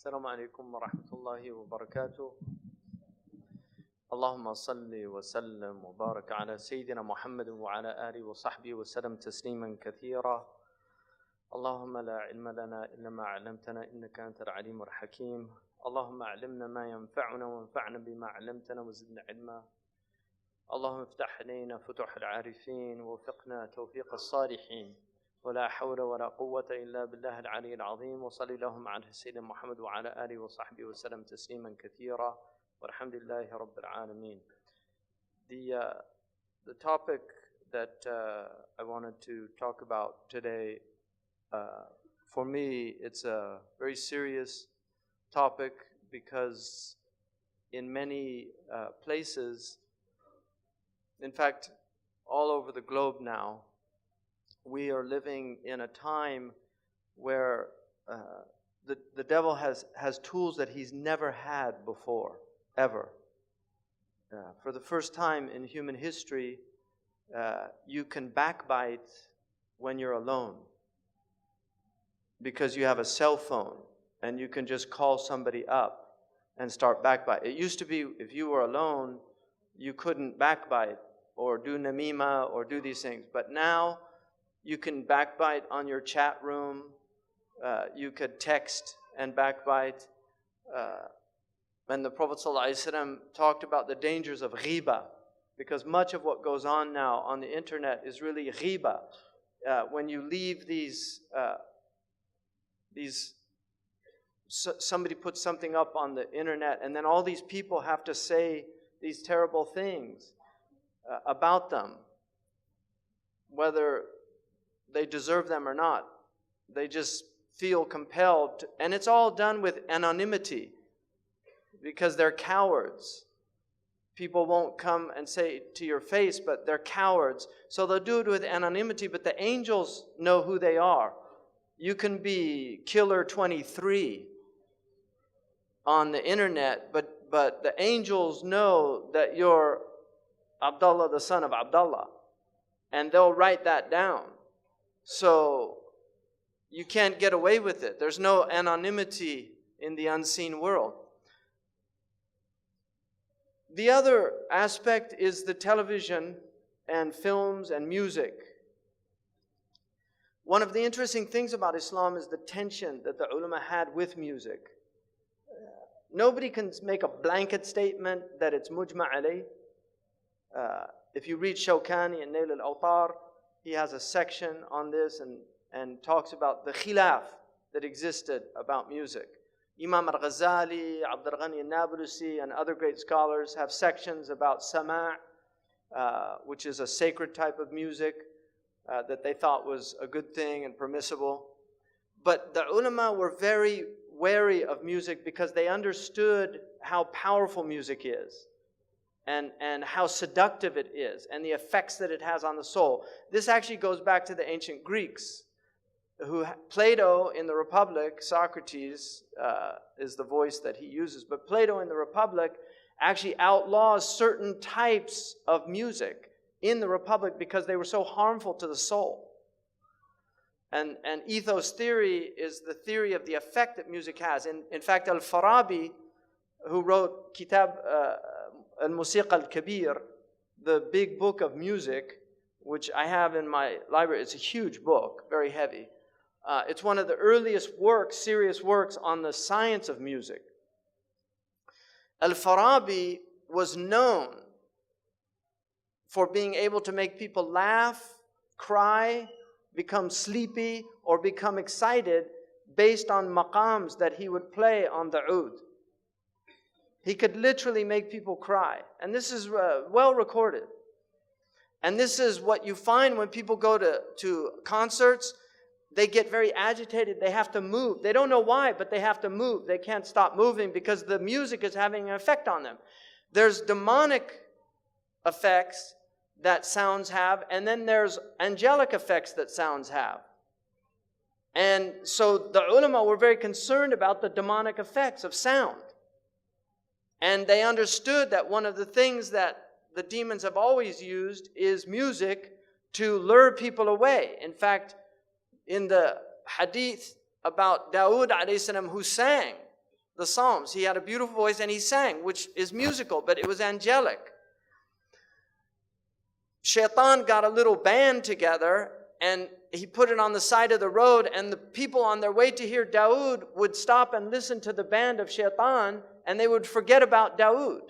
السلام عليكم ورحمة الله وبركاته. اللهم صل وسلم وبارك على سيدنا محمد وعلى آله وصحبه وسلم تسليما كثيرا. اللهم لا علم لنا إلا ما علمتنا إنك أنت العليم الحكيم. اللهم علمنا ما ينفعنا وانفعنا بما علمتنا وزدنا علما. اللهم افتح علينا فتوح العارفين ووفقنا توفيق الصالحين. ولا حول ولا قوة إلا بالله العلي العظيم. وصلي اللهم على سيدنا محمد وعلى آله وصحبه وسلم تسليما كثيرا. والحمد لله رب العالمين. The topic that I wanted to talk about today, for me, it's a very serious topic because in many places, in fact, all over the globe now, we are living in a time where the devil has tools that he's never had before, ever. For the first time in human history, you can backbite when you're alone because you have a cell phone and you can just call somebody up and start backbite. It used to be if you were alone, you couldn't backbite or do namima or do these things. But now you can backbite on your chat room. You could text and backbite. And the Prophet ﷺ talked about the dangers of ghiba, because much of what goes on now on the internet is really ghiba. When you leave somebody puts something up on the internet, and then all these people have to say these terrible things about them, whether they deserve them or not. They just feel compelled to, and it's all done with anonymity because they're cowards. People won't come and say to your face, but they're cowards. So they'll do it with anonymity, but the angels know who they are. You can be Killer 23 on the internet, but the angels know that you're Abdullah, the son of Abdullah, and they'll write that down. So you can't get away with it. There's no anonymity in the unseen world. The other aspect is the television and films and music. One of the interesting things about Islam is the tension that the ulama had with music. Nobody can make a blanket statement that it's mujma' alayh. If you read Shawkani and Nail al-Awtar, he has a section on this and talks about the khilaf that existed about music. Imam al-Ghazali, Abdul Ghani al-Nablusi, and other great scholars have sections about sama', which is a sacred type of music that they thought was a good thing and permissible. But the ulama were very wary of music because they understood how powerful music is. And how seductive it is, and the effects that it has on the soul. This actually goes back to the ancient Greeks, who Plato in the Republic, Socrates is the voice that he uses, but Plato in the Republic actually outlaws certain types of music in the Republic because they were so harmful to the soul. And ethos theory is the theory of the effect that music has. In fact, Al-Farabi, who wrote Kitab Al-Musiqa Al-Kabir, the big book of music, which I have in my library. It's a huge book, very heavy. It's one of the earliest works, serious works on the science of music. Al-Farabi was known for being able to make people laugh, cry, become sleepy, or become excited based on maqams that he would play on the oud. He could literally make people cry. And this is well recorded. And this is what you find when people go to concerts. They get very agitated. They have to move. They don't know why, but they have to move. They can't stop moving because the music is having an effect on them. There's demonic effects that sounds have, and then there's angelic effects that sounds have. And so the ulama were very concerned about the demonic effects of sound. And they understood that one of the things that the demons have always used is music to lure people away. In fact, in the hadith about Dawood alayhi salam who sang, the Psalms. He had a beautiful voice and he sang, which is musical, but it was angelic. Shaitan got a little band together and he put it on the side of the road, and the people on their way to hear Dawood would stop and listen to the band of Shaitan, and they would forget about Dawood.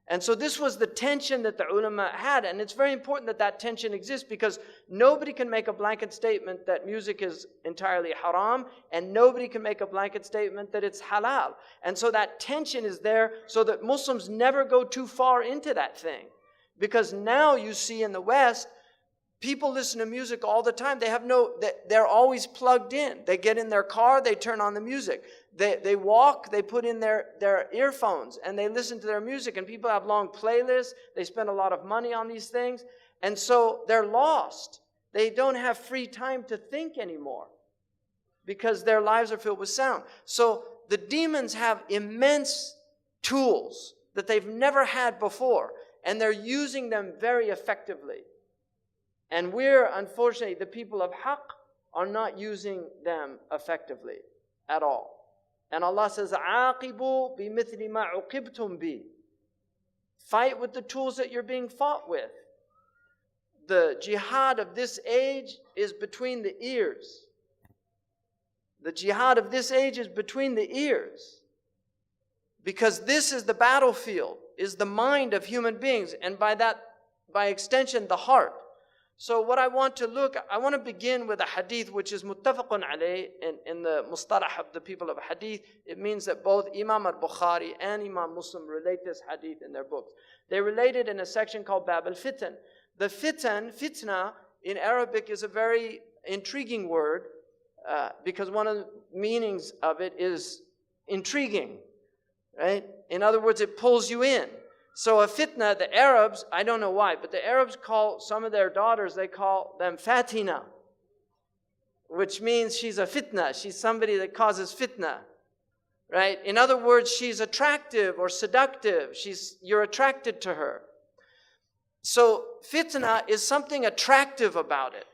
And so this was the tension that the ulama had, and it's very important that that tension exists, because nobody can make a blanket statement that music is entirely haram, and nobody can make a blanket statement that it's halal. And so that tension is there so that Muslims never go too far into that thing. Because now you see in the West, people listen to music all the time. They're always plugged in. They get in their car, they turn on the music. They walk, they put in their earphones, and they listen to their music. And people have long playlists. They spend a lot of money on these things. And so they're lost. They don't have free time to think anymore because their lives are filled with sound. So the demons have immense tools that they've never had before, and they're using them very effectively. And we're, unfortunately, the people of Haqq are not using them effectively at all. And Allah says, عَاقِبُوا بِمِثْلِ مَا عُقِبْتُمْ بِهِ. Fight with the tools that you're being fought with. The jihad of this age is between the ears. The jihad of this age is between the ears. Because this is the battlefield, is the mind of human beings, and by extension, the heart. So what I want to begin with a hadith which is muttafaqun alayh in the mustalah of the people of hadith. It means that both Imam al-Bukhari and Imam Muslim relate this hadith in their books. They relate it in a section called Bab al-Fitan. The fitna in Arabic is a very intriguing word because one of the meanings of it is intriguing, right? In other words, it pulls you in. So a fitna, the Arabs, I don't know why, but the Arabs call some of their daughters, they call them fatina, which means she's a fitna. She's somebody that causes fitna, right? In other words, she's attractive or seductive. You're attracted to her. So fitna is something attractive about it.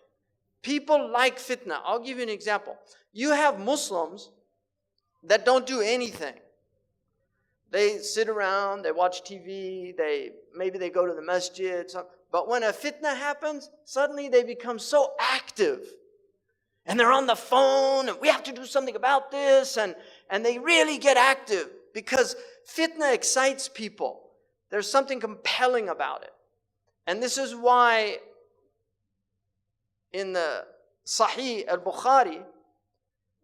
People like fitna. I'll give you an example. You have Muslims that don't do anything. They sit around, they watch TV, maybe they go to the masjid. But when a fitna happens, suddenly they become so active. And they're on the phone, and we have to do something about this. And they really get active because fitna excites people. There's something compelling about it. And this is why in the Sahih al-Bukhari,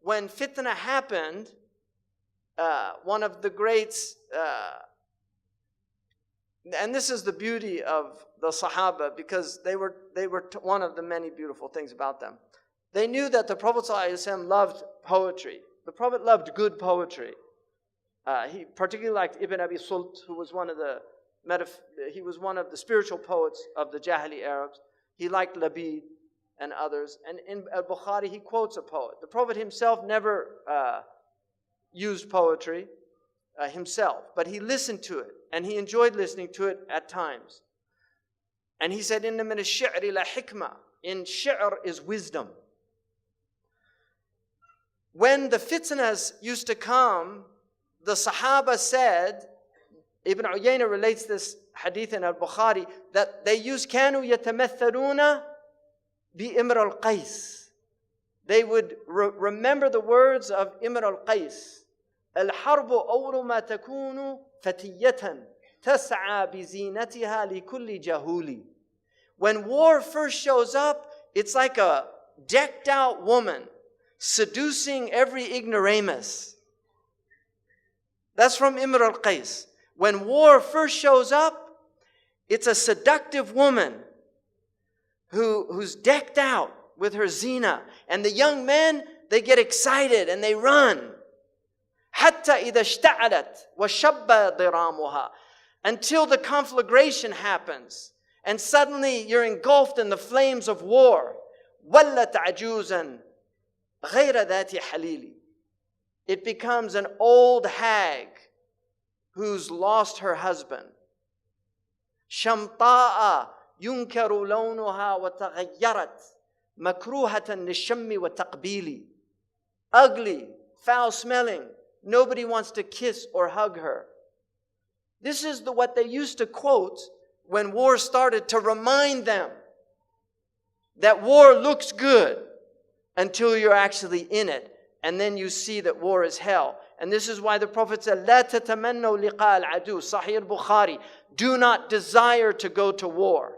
when fitna happened, one of the greats, and this is the beauty of the Sahaba, because they were one of the many beautiful things about them. They knew that the Prophet ﷺ loved poetry. The Prophet loved good poetry. He particularly liked Ibn Abi Sult, who was one of the spiritual poets of the Jahili Arabs. He liked Labid and others. And in al-Bukhari, he quotes a poet. The Prophet himself never used poetry himself, but he listened to it, and he enjoyed listening to it at times. And he said, "Inna min ash-shi'ri la hikmah." In shi'r is wisdom. When the fitnas used to come, the Sahaba said, Ibn Uyayna relates this hadith in al-Bukhari, that they used كانوا يتمثلون بإمر القيس. They would remember the words of Imr al-Qais. الحرب أول ما تكون فتية تسعى بزينتها لكل جهول. When war first shows up, it's like a decked out woman seducing every ignoramus. That's from Imr al-Qais. When war first shows up, it's a seductive woman who's decked out with her zina. And the young men, they get excited and they run. حَتَّى إِذَا اشْتَعَلَتْ وَشَبَّ ضِرَامُهَا. Until the conflagration happens. And suddenly you're engulfed in the flames of war. وَلَّتْ عَجُوزًا غَيْرَ ذَاتِ حَلِيلِ. It becomes an old hag who's lost her husband. شَمْطَاءَ يُنْكَرُ لَوْنُهَا وَتَغَيَّرَتْ مَكْرُوهَةً لِلشَّمِّ وَتَقْبِيلِ. Ugly, foul-smelling, nobody wants to kiss or hug her. This is what they used to quote when war started, to remind them that war looks good until you're actually in it. And then you see that war is hell. And this is why the Prophet said, لا تتمنوا لقاء العدو, Sahih Bukhari, do not desire to go to war.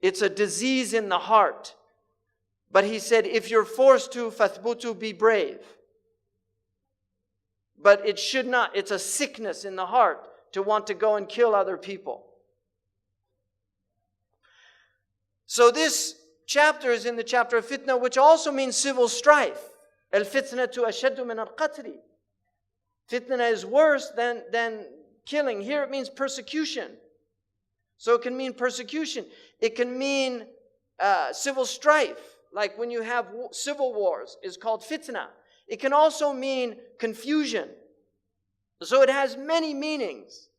It's a disease in the heart. But he said, if you're forced to, فَثْبُتُوا, be brave. But it should not, it's a sickness in the heart to want to go and kill other people. So this chapter is in the chapter of fitna, which also means civil strife. الْفِتْنَةُ أَشَدُّ مِنَ الْقَتْلِ. Fitna is worse than killing. Here it means persecution. So it can mean persecution. It can mean civil strife. Like when you have civil wars, is called fitna. It can also mean confusion. So it has many meanings.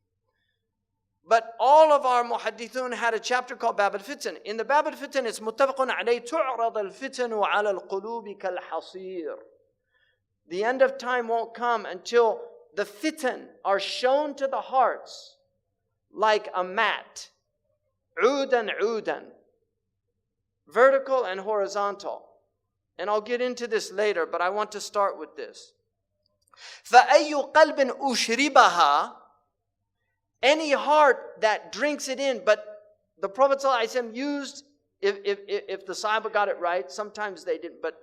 But all of our muhaddithun had a chapter called Bab al-Fitan. In the Bab al-Fitan, it's muttafaqun alayh, tu'rad al-fitanu ala al-qulubi kal-hasir. The end of time won't come until the fitan are shown to the hearts like a mat. Udan. Vertical and horizontal. And I'll get into this later, but I want to start with this. فَأَيُّ قَلْبٍ أُشْرِبَهَا, any heart that drinks it in. But the Prophet ﷺ used, if the Sahaba got it right, sometimes they didn't, but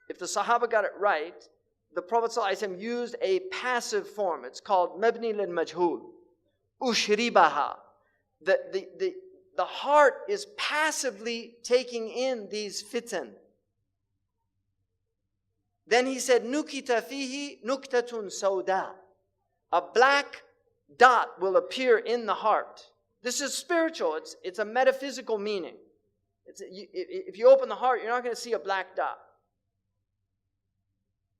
if the Sahaba got it right, the Prophet ﷺ used a passive form. It's called mabni lil majhul. Ushribaha. The heart is passively taking in these fitan. Then he said, nukita fihi nuktatun sauda. A black dot will appear in the heart. This is spiritual. It's a metaphysical meaning. If you open the heart, you're not going to see a black dot.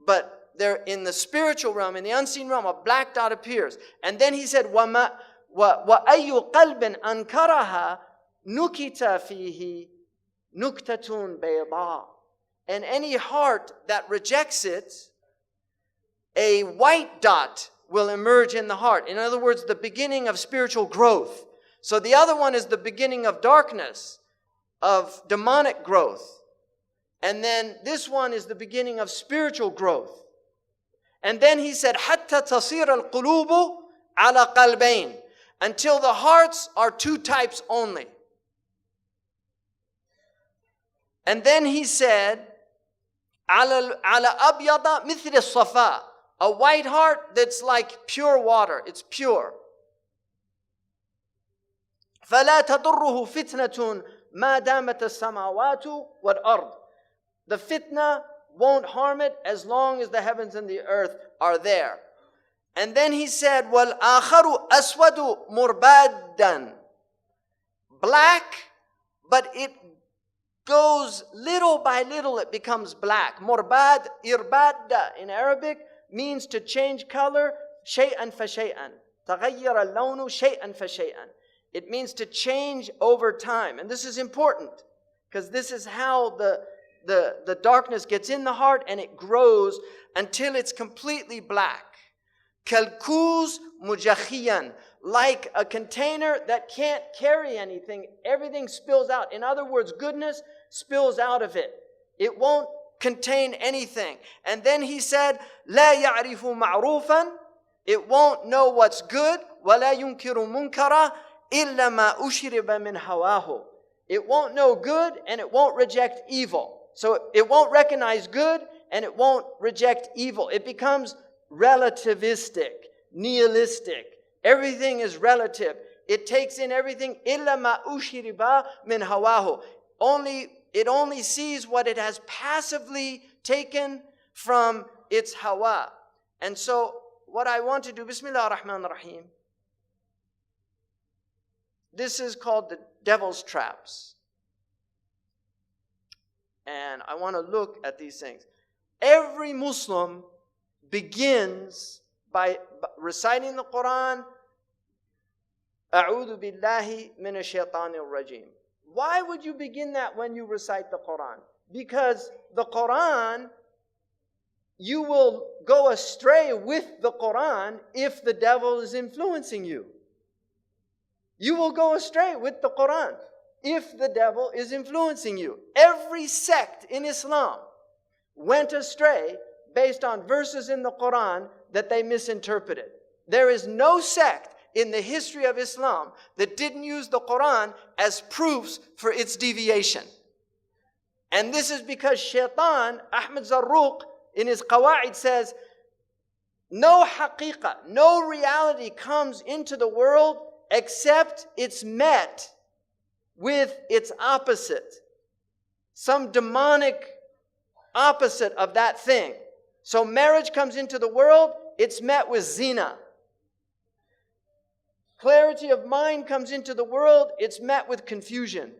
But there, in the spiritual realm, in the unseen realm, a black dot appears. And then he said, وَأَيُّ قَلْبٍ أَنْكَرَهَا نُكِتَ فِيهِ نُكْتَةٌ بَيْضَاءٌ. And any heart that rejects it, a white dot will emerge in the heart. In other words, the beginning of spiritual growth. So the other one is the beginning of darkness, of demonic growth. And then this one is the beginning of spiritual growth. And then he said, حَتَّى تَصِيرَ الْقُلُوبُ عَلَى قَلْبَيْنِ, until the hearts are two types only. And then he said, على أبيض مثل الصفاء, a white heart that's like pure water. It's pure. فلا تضره فتنة ما دامت السماوات والأرض. The fitna won't harm it as long as the heavens and the earth are there. And then he said, وَالْآخَرُ أَسْوَدُ مُرْبَادًا. Black, but it goes little by little, it becomes black. Murbad, irbadda in Arabic means to change color, shay'an fa shay'an. تغير اللون شيئا فشيئا. It means to change over time. And this is important, because this is how the darkness gets in the heart, and it grows until it's completely black. Kalkuz mujakhiyan, like a container that can't carry anything. Everything spills out. In other words, goodness spills out of it. It won't contain anything. And then he said, لا يعرف معروفا, it won't know what's good. ولا ينكر منكرا إلا ما أشرب من هواه. It won't know good and it won't reject evil. So it won't recognize good and it won't reject evil. It becomes relativistic, nihilistic. Everything is relative. It takes in everything. إِلَّا مَا أُشْرِبَ مِنْ هَوَاهُ. It only sees what it has passively taken from its hawa. And so what I want to do, Bismillah ar-Rahman ar-Rahim. This is called the devil's traps. And I want to look at these things. Every Muslim begins by reciting the Quran, أعوذ بالله من الشيطان الرجيم. Why would you begin that when you recite the Quran? Because the Quran you will go astray with the Quran if the devil is influencing you. You will go astray with the Quran if the devil is influencing you. Every sect in Islam went astray based on verses in the Quran that they misinterpreted. There is no sect in the history of Islam that didn't use the Quran as proofs for its deviation. And this is because Shaitan, Ahmed Zarruq, in his Qawa'id says, no haqiqah, no reality comes into the world except it's met with its opposite. Some demonic opposite of that thing. So marriage comes into the world, it's met with zina. Clarity of mind comes into the world, it's met with confusion.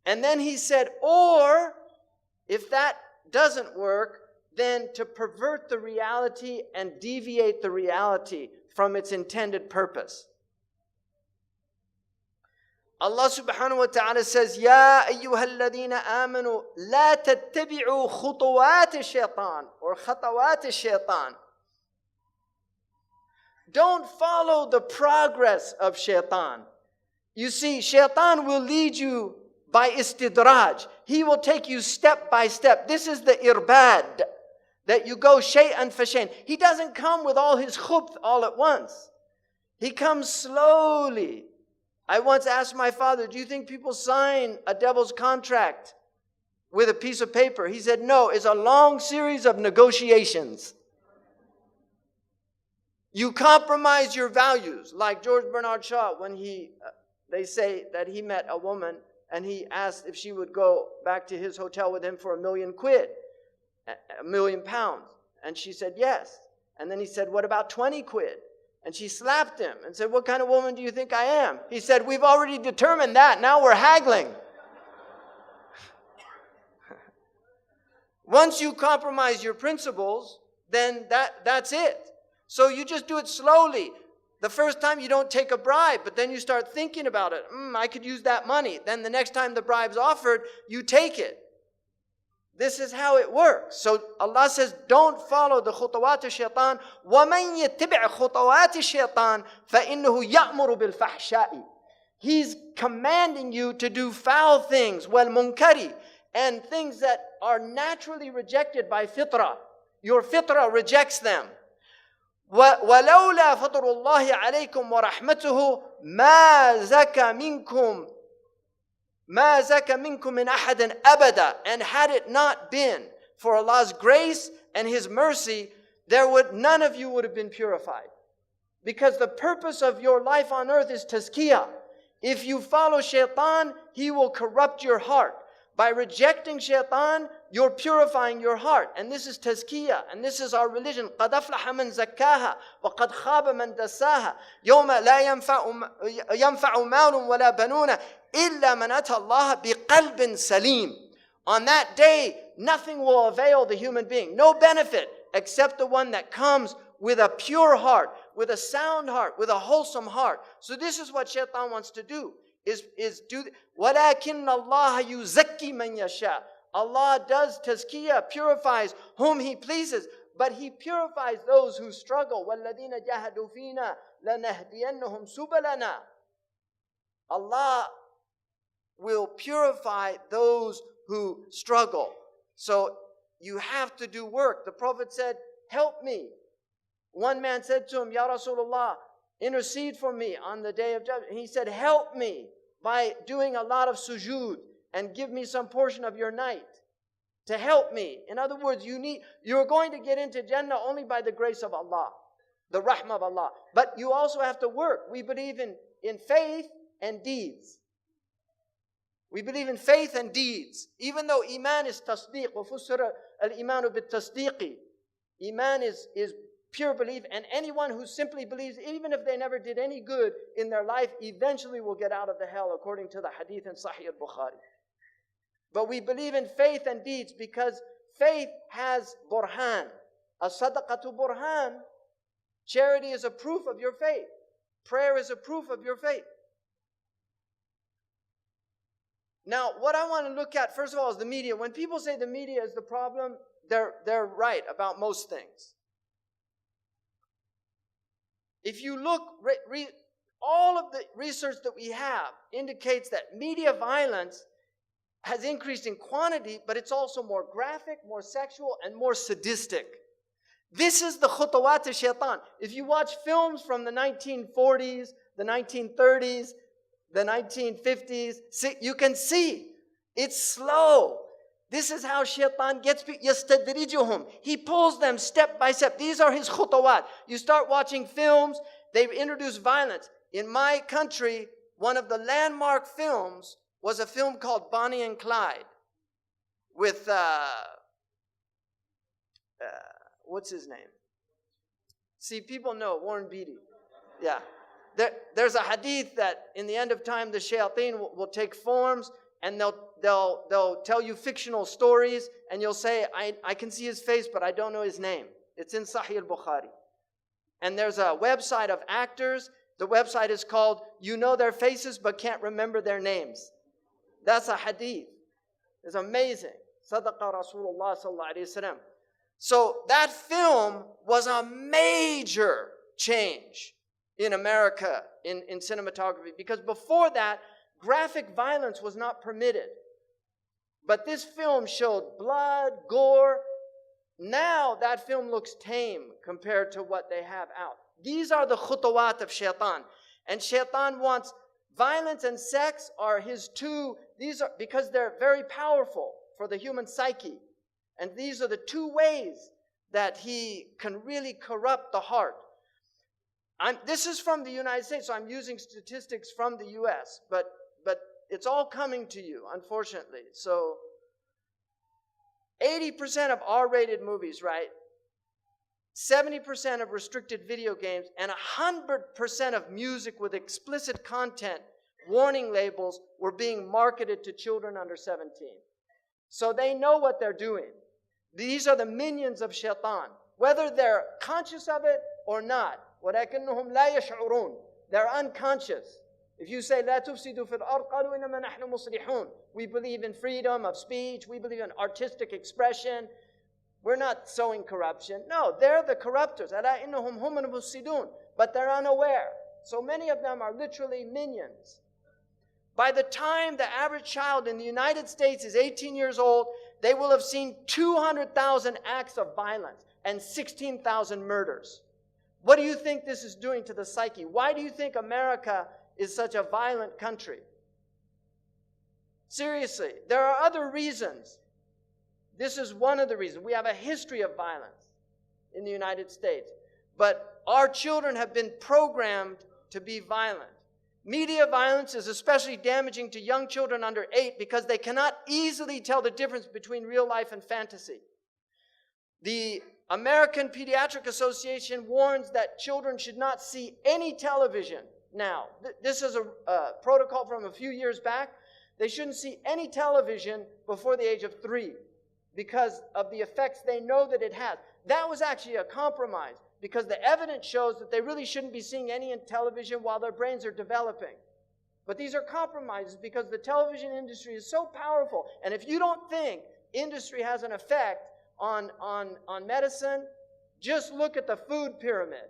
And then he said, or if that doesn't work, then to pervert the reality and deviate the reality from its intended purpose. Allah subhanahu wa ta'ala says, Ya ayyuhalladhina amanu, la tattabi'u khutuwat shaitan, or khatawat shaitan. Don't follow the progress of shaitan. You see, shaitan will lead you by istidraj. He will take you step by step. This is the irbad, that you go shay'an fa shay'an. He doesn't come with all his khubth all at once. He comes slowly. I once asked my father, do you think people sign a devil's contract with a piece of paper? He said, no, it's a long series of negotiations. You compromise your values. Like George Bernard Shaw, when they say that he met a woman and he asked if she would go back to his hotel with him for £1 million, £1 million. And she said yes. And then he said, what about 20 quid? And she slapped him and said, what kind of woman do you think I am? He said, we've already determined that. Now we're haggling. Once you compromise your principles, then that's it. So you just do it slowly. The first time you don't take a bribe, but then you start thinking about it. I could use that money. Then the next time the bribe's offered, you take it. This is how it works. So Allah says, don't follow the khutawat al-shaytan. وَمَنْ يَتِّبِعْ خُطَوَاتِ الشَّيْطَانِ فَإِنَّهُ يَأْمُرُ بِالْفَحْشَاءِ. He's commanding you to do foul things, وَالْمُنْكَرِ, and things that are naturally rejected by fitrah. Your fitrah rejects them. وَلَوْلَا فَضْلُ اللَّهِ عَلَيْكُمْ وَرَحْمَتُهُ مَا زَكَى مِنْكُمْ مِنْ أَحَدٍ أَبَدًا. And had it not been for Allah's grace and His mercy, none of you would have been purified. Because the purpose of your life on earth is tazkiyah. If you follow shaitan, he will corrupt your heart. By rejecting shaitan, you're purifying your heart. And this is tazkiyah. And this is our religion. قَدْ أَفْلَحَ مَنْ زَكَّاهَا وَقَدْ خَابَ مَنْ دَسَّاهَا يَوْمَ لَا يَنْفَعُ مَالٌ وَلَا بَنُونَ إِلَّا مَنْ أَتَى اللَّهَ بِقَلْبٍ سَلِيمٍ. On that day, nothing will avail the human being. No benefit except the one that comes with a pure heart, with a sound heart, with a wholesome heart. So this is what shaitan wants to do. وَلَكِنَّ اللَّهَ يُزَكِّي مَنْ يَشَاءُ. Allah does tazkiyah, purifies whom He pleases, but He purifies those who struggle. وَالَّذِينَ جَاهَدُوا فِينَا لَنَهْدِيَنَّهُمْ سُبُلَنَا. Allah will purify those who struggle. So you have to do work. The Prophet said, help me. One man said to him, Ya Rasulullah, intercede for me on the day of judgment. He said, help me by doing a lot of sujood and give me some portion of your night to help me. In other words, you're going to get into Jannah only by the grace of Allah, the rahmah of Allah. But you also have to work. We believe in faith and deeds. We believe in faith and deeds. Even though iman is tasdeeq, وَفُسِّرَ الْإِيمَانُ بِالتَّصْدِيقِ. Iman is pure belief, and anyone who simply believes, even if they never did any good in their life, eventually will get out of the hell, according to the hadith in Sahih al-Bukhari. But we believe in faith and deeds because faith has burhan. As-sadaqatu burhan. Charity is a proof of your faith. Prayer is a proof of your faith. Now, what I want to look at, first of all, is the media. When people say the media is the problem, they're right about most things. If you look, all of the research that we have indicates that media violence has increased in quantity, but it's also more graphic, more sexual, and more sadistic. This is the khutawat al-shaitan. If you watch films from the 1940s, the 1930s, the 1950s, you can see it's slow. This is how shaitan gets people. يَسْتَدْرِجُهُمْ. He pulls them step by step. These are his khutawat. You start watching films, they introduce violence. In my country, one of the landmark films was a film called Bonnie and Clyde with, what's his name? See, people know, Warren Beatty. Yeah. There's a hadith that in the end of time, the shayateen will take forms and they'll tell you fictional stories and you'll say, I can see his face, but I don't know his name. It's in Sahih al-Bukhari. And there's a website of actors. The website is called, You Know Their Faces But Can't Remember Their Names. That's a hadith. It's amazing. Sadaqa Rasulullah sallallahu alayhi wa sallam. So that film was a major change in America in cinematography, because before that, graphic violence was not permitted. But this film showed blood, gore. Now that film looks tame compared to what they have out. These are the khutawat of shaitan. And shaitan wants violence and sex are his two, these are because they're very powerful for the human psyche. And these are the two ways that he can really corrupt the heart. This is from the United States, so I'm using statistics from the US, but it's all coming to you, unfortunately. So 80% of R-rated movies, right? 70% of restricted video games, and 100% of music with explicit content, warning labels, were being marketed to children under 17. So they know what they're doing. These are the minions of shaitan, whether they're conscious of it or not. وَلَكِنَّهُمْ لَا يَشْعُرُونَ. They're unconscious. If you say, لَا تُفْسِدُوا فِي الْأَرْضِ قَالُوا إِنَّمَا نَحْنُ مُصْلِحُونَ. We believe in freedom of speech. We believe in artistic expression. We're not sowing corruption. No, they're the corruptors. أَلَا إِنَّهُمْ هُمُ الْمُفْسِدُونَ. But they're unaware. So many of them are literally minions. By the time the average child in the United States is 18 years old, they will have seen 200,000 acts of violence and 16,000 murders. What do you think this is doing to the psyche? Why do you think America is such a violent country? Seriously, there are other reasons. This is one of the reasons. We have a history of violence in the United States. But our children have been programmed to be violent. Media violence is especially damaging to young children under 8 because they cannot easily tell the difference between real life and fantasy. The American Pediatric Association warns that children should not see any television now. This is a protocol from a few years back. They shouldn't see any television before the age of 3 because of the effects they know that it has. That was actually a compromise because the evidence shows that they really shouldn't be seeing any television while their brains are developing. But these are compromises because the television industry is so powerful. And if you don't think industry has an effect on medicine, just look at the food pyramid.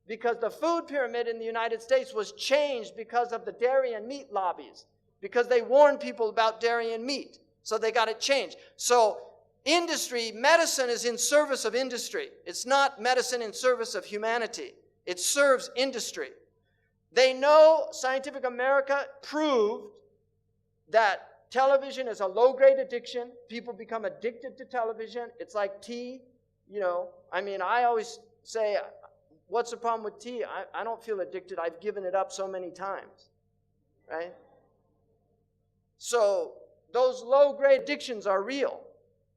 Because the food pyramid in the United States was changed because of the dairy and meat lobbies. Because they warned people about dairy and meat. So they got it changed. So industry, medicine is in service of industry. It's not medicine in service of humanity. It serves industry. They know Scientific America proved that television is a low-grade addiction. People become addicted to television. It's like tea, you know. I mean, I always say, what's the problem with tea? I don't feel addicted. I've given it up so many times, right? So those low-grade addictions are real.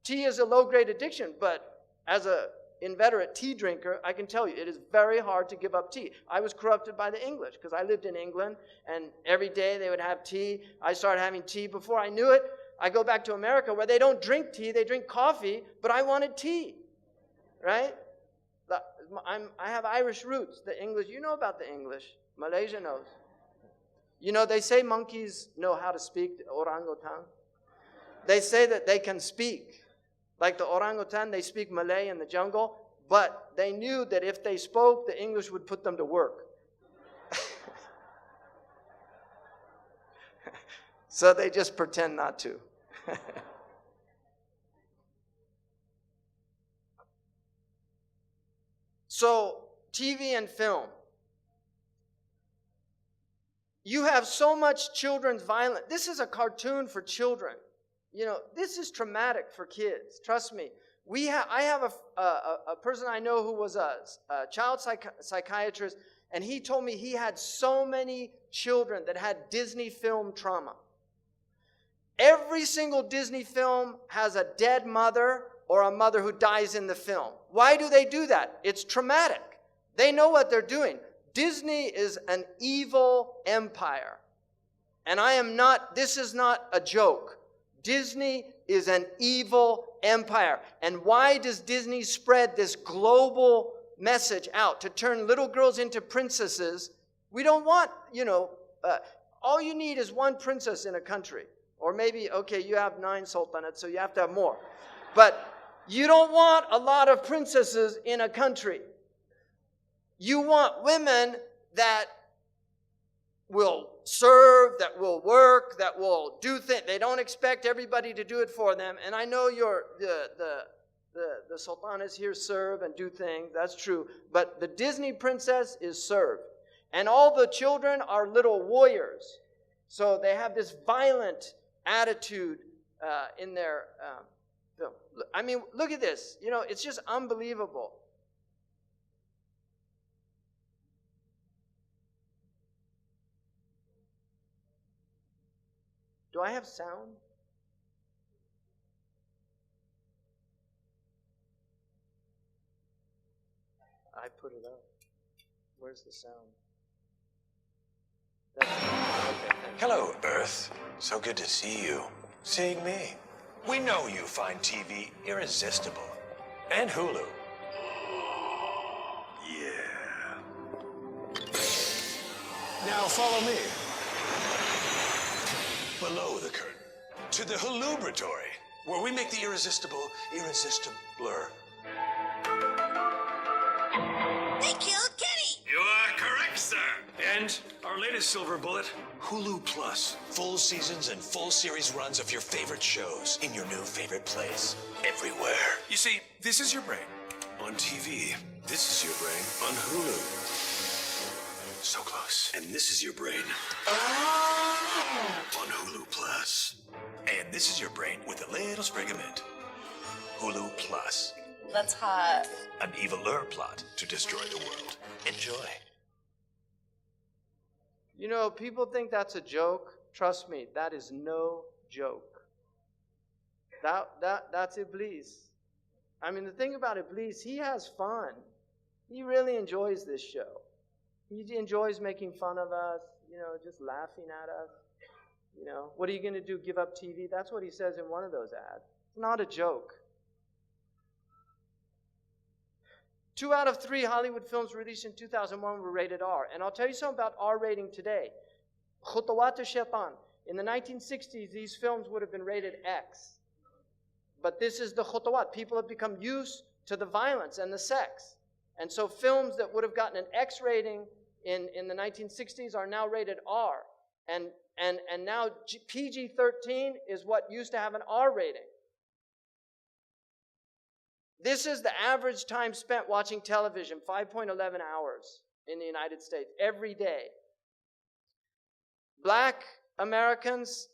Tea is a low-grade addiction, but as an inveterate tea drinker, I can tell you it is very hard to give up tea. I was corrupted by the English because I lived in England, and every day they would have tea. I started having tea. Before I knew it, I go back to America where they don't drink tea, they drink coffee, but I wanted tea, right? I have Irish roots. The English, you know about the English. Malaysia knows. You know, they say monkeys know how to speak orangutan. They say that they can speak, Like the orangutan, they speak Malay in the jungle, but they knew that if they spoke, the English would put them to work. So they just pretend not to. So, TV and film. You have so much children's violence. This is a cartoon for children. You know, this is traumatic for kids. Trust me. I have a person I know who was a child psychiatrist, and he told me he had so many children that had Disney film trauma. Every single Disney film has a dead mother or a mother who dies in the film. Why do they do that? It's traumatic. They know what they're doing. Disney is an evil empire. And this is not a joke. Disney is an evil empire. And why does Disney spread this global message out to turn little girls into princesses? We don't want, all you need is one princess in a country. Or maybe, okay, you have 9 sultanates, so you have to have more. But you don't want a lot of princesses in a country. You want women that will serve, that will work, that will do things. They don't expect everybody to do it for them. And I know the sultanas here serve and do things. That's true. But the Disney princess is served. And all the children are little warriors. So they have this violent attitude in their film. I mean, look at this. It's just unbelievable. Do I have sound? I put it up. Where's the sound? Okay, hello, Earth. So good to see you. Seeing me. We know you find TV irresistible. And Hulu. Yeah. Now follow me. Below the curtain. To the Hulubratory, where we make the irresistible irresistibler. They killed Kenny! You are correct, sir. And our latest silver bullet, Hulu Plus. Full seasons and full series runs of your favorite shows in your new favorite place. Everywhere. You see, this is your brain on TV. This is your brain on Hulu. So close. And this is your brain on Hulu Plus. And this is your brain with a little sprig of mint. Hulu Plus. That's hot. An eviler plot to destroy the world. Enjoy. People think that's a joke. Trust me, that is no joke. That's Iblis. I mean, the thing about Iblis, he has fun. He really enjoys this show. He enjoys making fun of us, just laughing at us. What are you going to do, give up TV? That's what he says in one of those ads. It's not a joke. 2 out of 3 Hollywood films released in 2001 were rated R. And I'll tell you something about R rating today. Khutawat al-Shaitan. In the 1960s, these films would have been rated X. But this is the khutawat. People have become used to the violence and the sex. And so films that would have gotten an X rating in the 1960s are now rated R. And now PG-13 is what used to have an R rating. This is the average time spent watching television, 5.11 hours in the United States, every day. Black Americans,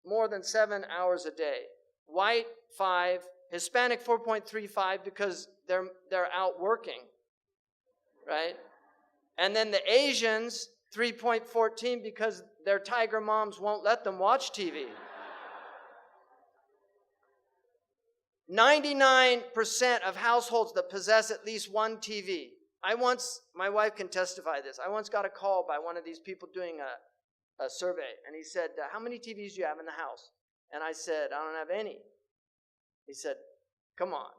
more than 7 hours a day. White, 5. Hispanic, 4.35 because they're out working, right? And then the Asians, 3.14 because their tiger moms won't let them watch TV. 99% of households that possess at least one TV. My wife can testify this. I once got a call by one of these people doing a survey, and he said, how many TVs do you have in the house? And I said, I don't have any. He said, come on.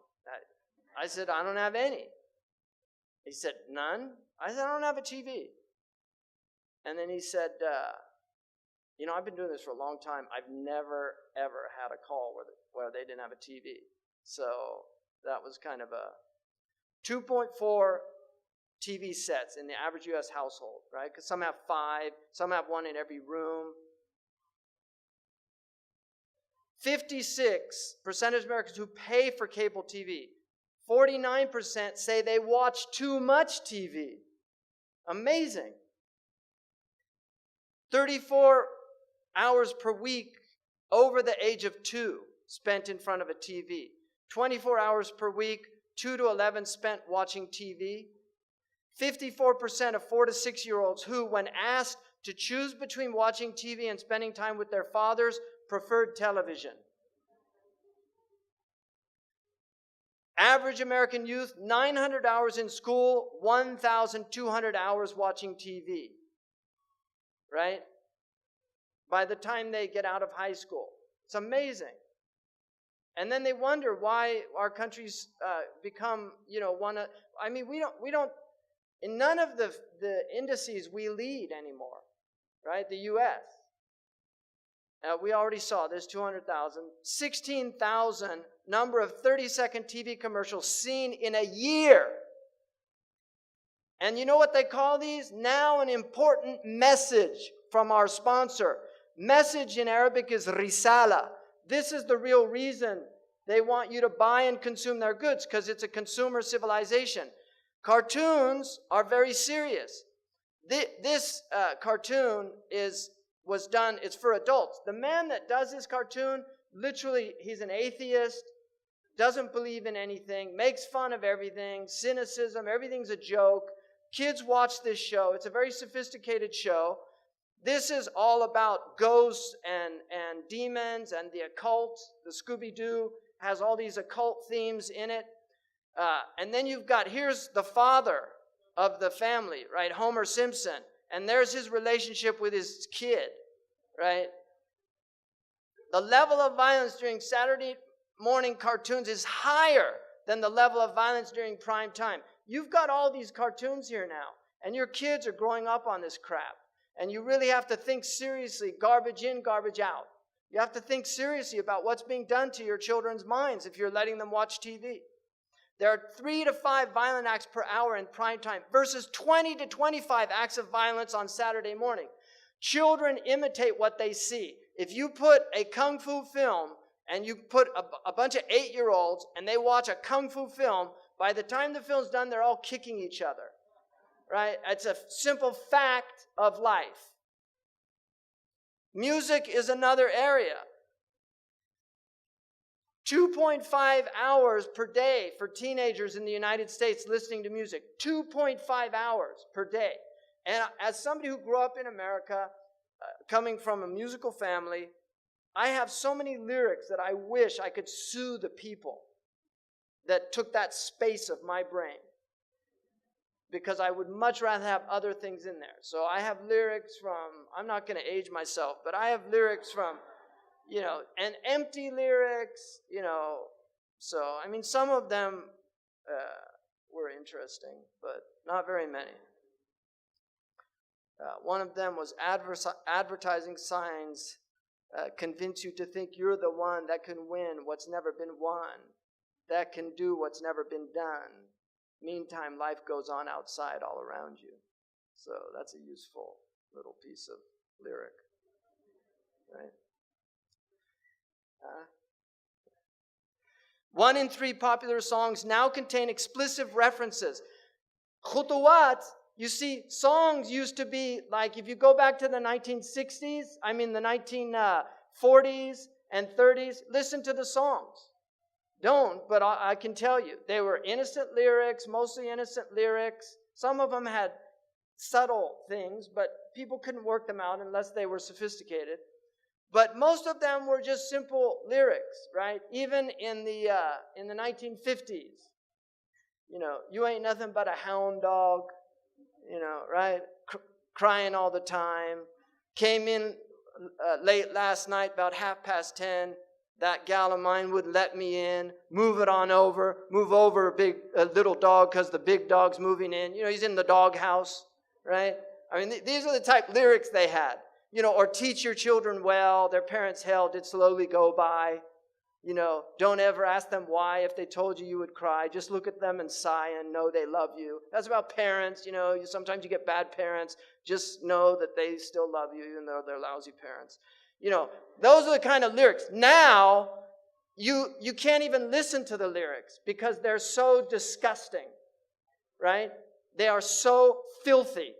I said, I don't have any. He said, none? I said, I don't have a TV. And then he said, You know, I've been doing this for a long time. I've never, ever had a call where they didn't have a TV. So that was kind of a 2.4 TV sets in the average U.S. household, right? Because some have 5, some have 1 in every room. 56% of Americans who pay for cable TV. 49% say they watch too much TV. Amazing. 34 hours per week over the age of 2 spent in front of a TV. 24 hours per week, 2 to 11 spent watching TV. 54% of 4 to 6-year-olds who, when asked to choose between watching TV and spending time with their fathers, preferred television. Average American youth, 900 hours in school, 1,200 hours watching TV. Right? By the time they get out of high school. It's amazing. And then they wonder why our countries become, we don't, in none of the indices we lead anymore, right? The U.S. We already saw this, 200,000. 16,000 number of 30-second TV commercials seen in a year. And you know what they call these? Now an important message from our sponsor. Message in Arabic is risala. This is the real reason they want you to buy and consume their goods, because it's a consumer civilization. Cartoons are very serious. This cartoon was done, it's for adults. The man that does this cartoon, literally, he's an atheist, doesn't believe in anything, makes fun of everything, cynicism, everything's a joke. Kids watch this show. It's a very sophisticated show. This is all about ghosts and demons and the occult. The Scooby-Doo has all these occult themes in it. And then you've got, here's the father of the family, right? Homer Simpson. And there's his relationship with his kid, right? The level of violence during Saturday morning cartoons is higher than the level of violence during prime time. You've got all these cartoons here now, and your kids are growing up on this crap. And you really have to think seriously, garbage in, garbage out. You have to think seriously about what's being done to your children's minds if you're letting them watch TV. There are 3 to 5 violent acts per hour in prime time versus 20 to 25 acts of violence on Saturday morning. Children imitate what they see. If you put a kung fu film and you put a bunch of 8-year-olds and they watch a kung fu film, by the time the film's done, they're all kicking each other. Right? It's a simple fact of life. Music is another area. 2.5 hours per day for teenagers in the United States listening to music. 2.5 hours per day. And as somebody who grew up in America, coming from a musical family, I have so many lyrics that I wish I could sue the people that took that space of my brain, because I would much rather have other things in there. So I have lyrics from, I'm not going to age myself, but I have lyrics from, and empty lyrics, So, some of them were interesting, but not very many. One of them was advertising signs convince you to think you're the one that can win what's never been won, that can do what's never been done. Meantime, life goes on outside all around you. So that's a useful little piece of lyric, right? 1 in 3 popular songs now contain explicit references. Khutuwat, you see, songs used to be like, if you go back to the 1960s, the 1940s and 30s, listen to the songs. Don't, but I can tell you, they were innocent lyrics, mostly innocent lyrics. Some of them had subtle things, but people couldn't work them out unless they were sophisticated. But most of them were just simple lyrics, right? Even in the 1950s, you ain't nothing but a hound dog, right? Crying all the time. Came in late last night, about 10:30. That gal of mine wouldn't let me in. Move over, big little dog, because the big dog's moving in. He's in the doghouse, right? These are the type lyrics they had. or teach your children well. Their parents' hell did slowly go by. Don't ever ask them why. If they told you, you would cry. Just look at them and sigh and know they love you. That's about parents. Sometimes you get bad parents. Just know that they still love you, even though they're lousy parents. Those are the kind of lyrics. Now, you can't even listen to the lyrics because they're so disgusting, right? They are so filthy.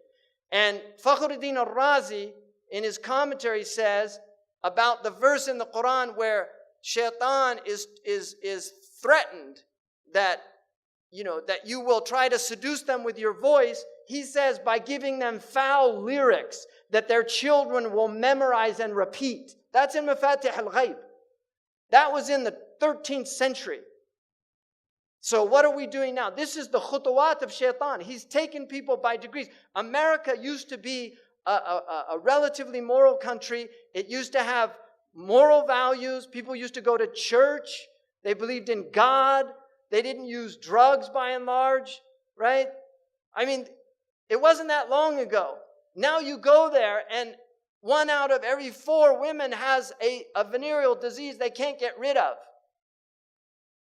And Fakhruddin al-Razi, in his commentary, says about the verse in the Quran where Shaitan is threatened that you will try to seduce them with your voice. He says by giving them foul lyrics that their children will memorize and repeat. That's in Mafatih al-Ghaib. That was in the 13th century. So what are we doing now? This is the khutuwat of Shaitan. He's taken people by degrees. America used to be a relatively moral country. It used to have moral values. People used to go to church. They believed in God. They didn't use drugs by and large, right? I mean, it wasn't that long ago. Now you go there and 1 out of every 4 women has a venereal disease they can't get rid of.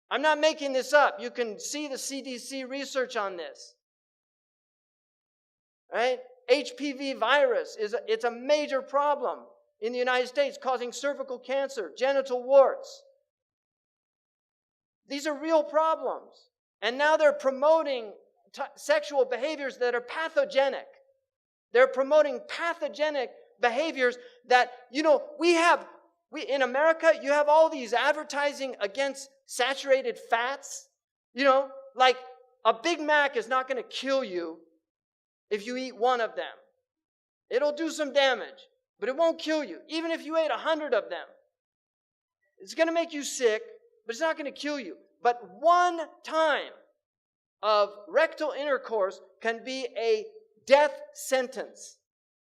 I'm not making this up. You can see the CDC research on this. Right? HPV virus, it's a major problem in the United States, causing cervical cancer, genital warts. These are real problems. And now they're promoting sexual behaviors that are pathogenic. They're promoting pathogenic behaviors that, in America, you have all these advertising against saturated fats. Like a Big Mac is not going to kill you if you eat 1 of them. It'll do some damage, but it won't kill you. Even if you ate 100 of them. It's going to make you sick, but it's not going to kill you. But 1 time of rectal intercourse can be a death sentence.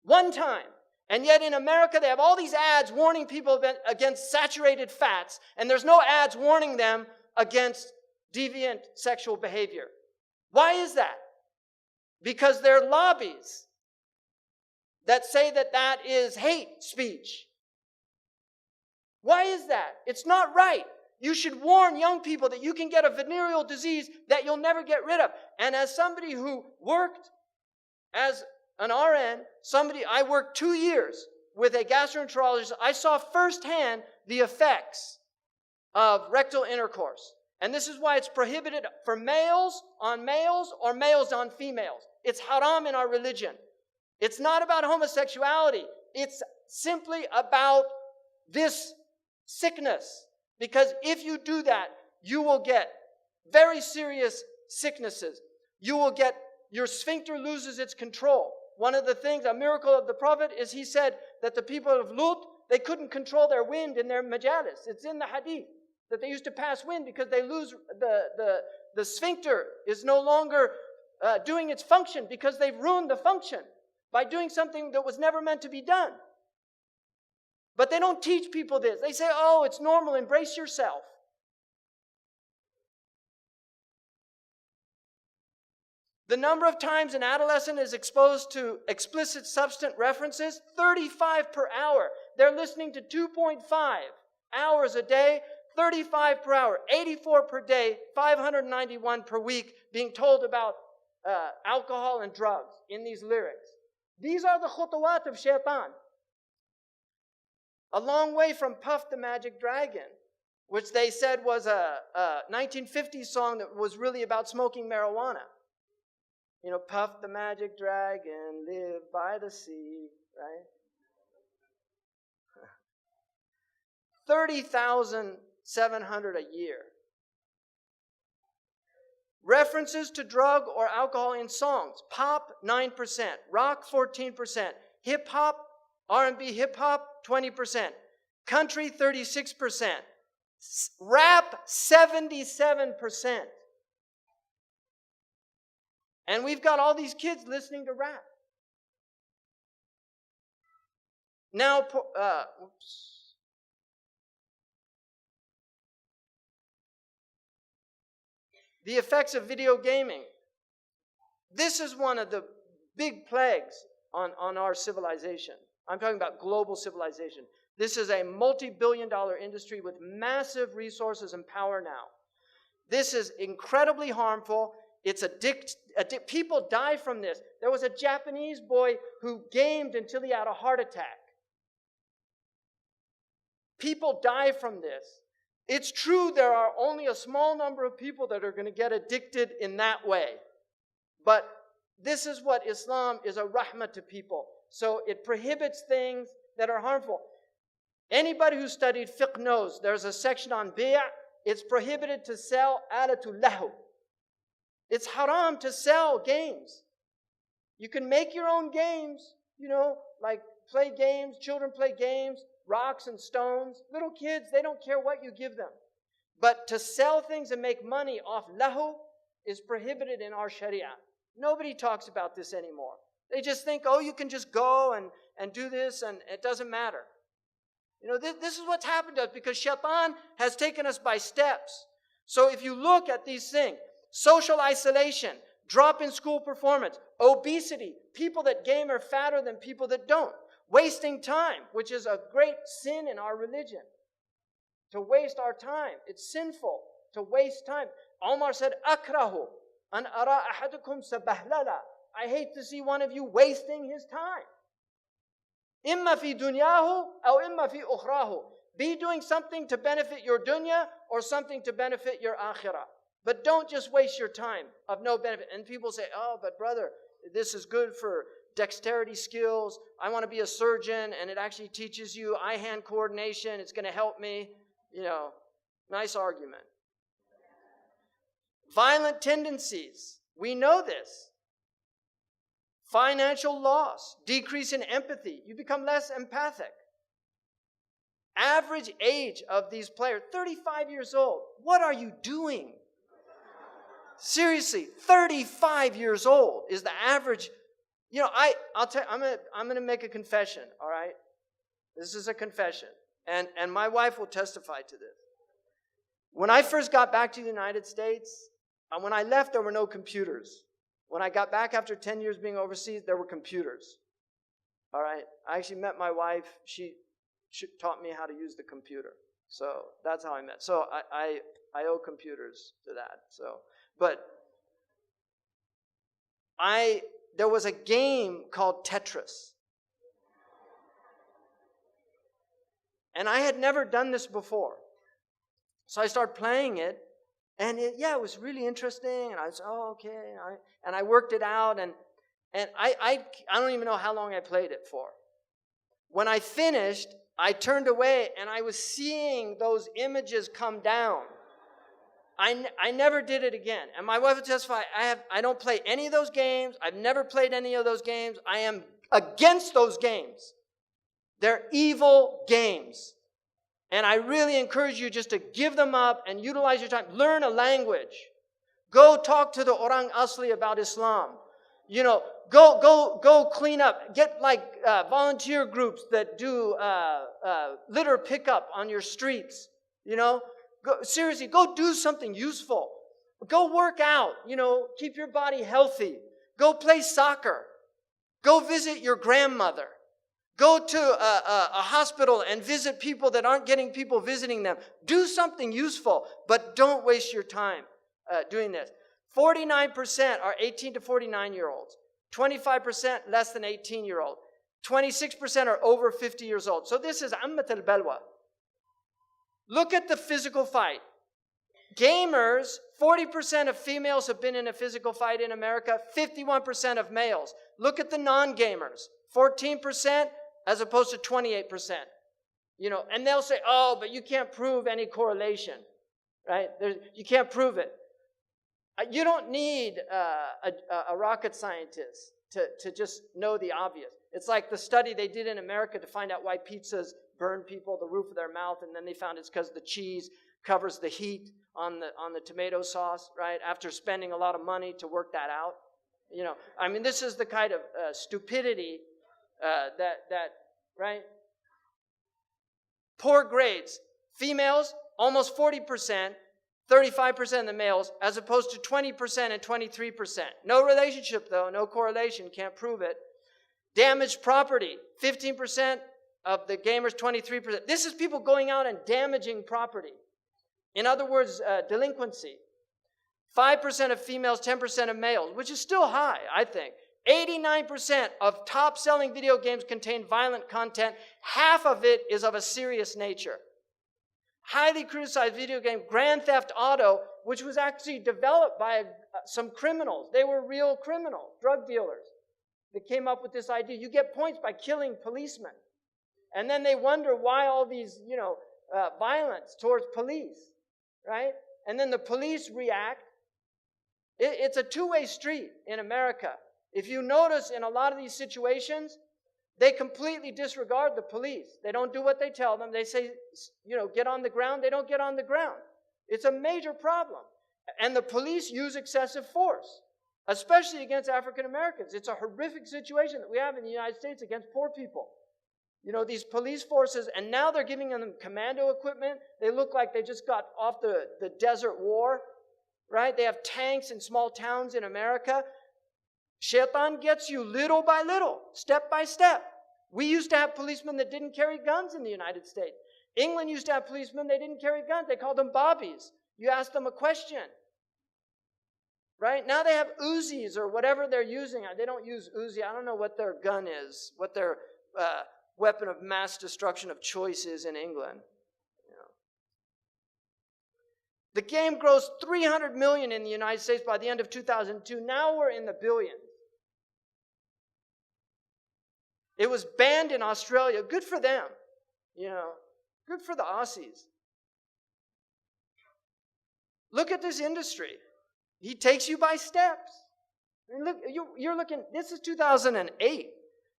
1 time. And yet in America, they have all these ads warning people against saturated fats, and there's no ads warning them against deviant sexual behavior. Why is that? Because there are lobbies that say that is hate speech. Why is that? It's not right. You should warn young people that you can get a venereal disease that you'll never get rid of. And as somebody who worked as an RN, I worked 2 years with a gastroenterologist. I saw firsthand the effects of rectal intercourse. And this is why it's prohibited for males on males or males on females. It's haram in our religion. It's not about homosexuality. It's simply about this sickness. Because if you do that, you will get very serious sicknesses. Your sphincter loses its control. One of the things, a miracle of the Prophet, is he said that the people of Lut, they couldn't control their wind in their majalis. It's in the hadith that they used to pass wind because they lose the sphincter is no longer doing its function because they've ruined the function by doing something that was never meant to be done. But they don't teach people this. They say, oh, it's normal, embrace yourself. The number of times an adolescent is exposed to explicit substance references, 35 per hour. They're listening to 2.5 hours a day, 35 per hour, 84 per day, 591 per week, being told about alcohol and drugs in these lyrics. These are the khutuwat of Shaitan. A long way from Puff the Magic Dragon, which they said was a 1950s song that was really about smoking marijuana. Puff the Magic Dragon, live by the sea, right? 30,700 a year. References to drug or alcohol in songs. Pop, 9%. Rock, 14%. Hip-hop, R&B hip-hop, 20%. Country, 36%. Rap, 77%. And we've got all these kids listening to rap. Now, the effects of video gaming. This is one of the big plagues on our civilization. I'm talking about global civilization. This is a multi-billion-dollar industry with massive resources and power now. This is incredibly harmful. It's people die from this. There was a Japanese boy who gamed until he had a heart attack. People die from this. It's true there are only a small number of people that are going to get addicted in that way. But this is what Islam is, a rahmah to people. So it prohibits things that are harmful. Anybody who studied fiqh knows there's a section on bi'. It's prohibited to sell alatul lahu. It's haram to sell games. You can make your own games, like play games, children play games, rocks and stones. Little kids, they don't care what you give them. But to sell things and make money off lahu is prohibited in our sharia. Nobody talks about this anymore. They just think, you can just go and do this and it doesn't matter. This is what's happened to us because shaitan has taken us by steps. So if you look at these things, social isolation, drop in school performance, obesity, people that game are fatter than people that don't, wasting time, which is a great sin in our religion. To waste our time. It's sinful to waste time. Omar said, akrahu an ara ahadukum sabahlala. I hate to see one of you wasting his time. Imma fi dunyahu aw imma fi ukhrahu. Be doing something to benefit your dunya or something to benefit your akhirah. But don't just waste your time of no benefit. And people say, but brother, this is good for dexterity skills. I want to be a surgeon and it actually teaches you eye-hand coordination. It's going to help me. Nice argument. Violent tendencies. We know this. Financial loss, decrease in empathy. You become less empathic. Average age of these players, 35 years old. What are you doing? Seriously, 35 years old is the average. I'll tell you, I'm going to make a confession, all right? This is a confession. And my wife will testify to this. When I first got back to the United States, when I left, there were no computers. When I got back after 10 years being overseas, there were computers. All right? I actually met my wife. She taught me how to use the computer. So that's how I met. So I owe computers to that. But there was a game called Tetris. And I had never done this before. So I started playing it. And it was really interesting. And I was, okay. And I worked it out. And I don't even know how long I played it for. When I finished, I turned away and I was seeing those images come down. I never did it again. And my wife would testify, I don't play any of those games. I've never played any of those games. I am against those games. They're evil games. And I really encourage you just to give them up and utilize your time. Learn a language. Go talk to the Orang Asli about Islam. Go clean up. Get volunteer groups that do litter pickup on your streets. Seriously, go do something useful. Go work out. Keep your body healthy. Go play soccer. Go visit your grandmother. Go to a hospital and visit people that aren't getting people visiting them. Do something useful, but don't waste your time doing this. 49% are 18 to 49-year-olds. 25% less than 18-year-old. 26% are over 50 years old. So this is ammat al-balwa. Look at the physical fight. Gamers, 40% of females have been in a physical fight in America, 51% of males. Look at the non-gamers, 14% as opposed to 28%. And they'll say, but you can't prove any correlation, right? You can't prove it. You don't need a rocket scientist to just know the obvious. It's like the study they did in America to find out why pizzas burn people, the roof of their mouth, and then they found it's because the cheese covers the heat on the tomato sauce, right? After spending a lot of money to work that out. This is the kind of stupidity that, right? Poor grades. Females, almost 40%, 35% of the males, as opposed to 20% and 23%. No relationship, though, no correlation, can't prove it. Damaged property, 15% of the gamers, 23%. This is people going out and damaging property. In other words, delinquency. 5% of females, 10% of males, which is still high, I think. 89% of top-selling video games contain violent content. Half of it is of a serious nature. Highly criticized video game, Grand Theft Auto, which was actually developed by some criminals. They were real criminals, drug dealers. They came up with this idea. You get points by killing policemen. And then they wonder why all these, violence towards police, right? And then the police react. It's a two-way street in America. If you notice in a lot of these situations, they completely disregard the police. They don't do what they tell them. They say, get on the ground. They don't get on the ground. It's a major problem. And the police use excessive force, especially against African Americans. It's a horrific situation that we have in the United States against poor people. These police forces, and now they're giving them commando equipment. They look like they just got off the desert war, right? They have tanks in small towns in America. Shaitan gets you little by little, step by step. We used to have policemen that didn't carry guns in the United States. England used to have policemen, they didn't carry guns. They called them bobbies. You ask them a question. Right? Now they have Uzis or whatever they're using. They don't use Uzi. I don't know what their gun is, what their weapon of mass destruction of choice is in England. The game grossed $300 million in the United States by the end of 2002. Now we're in the billions. It was banned in Australia. Good for them. Good for the Aussies. Look at this industry. He takes you by steps. I mean, look, you're looking, this is 2008.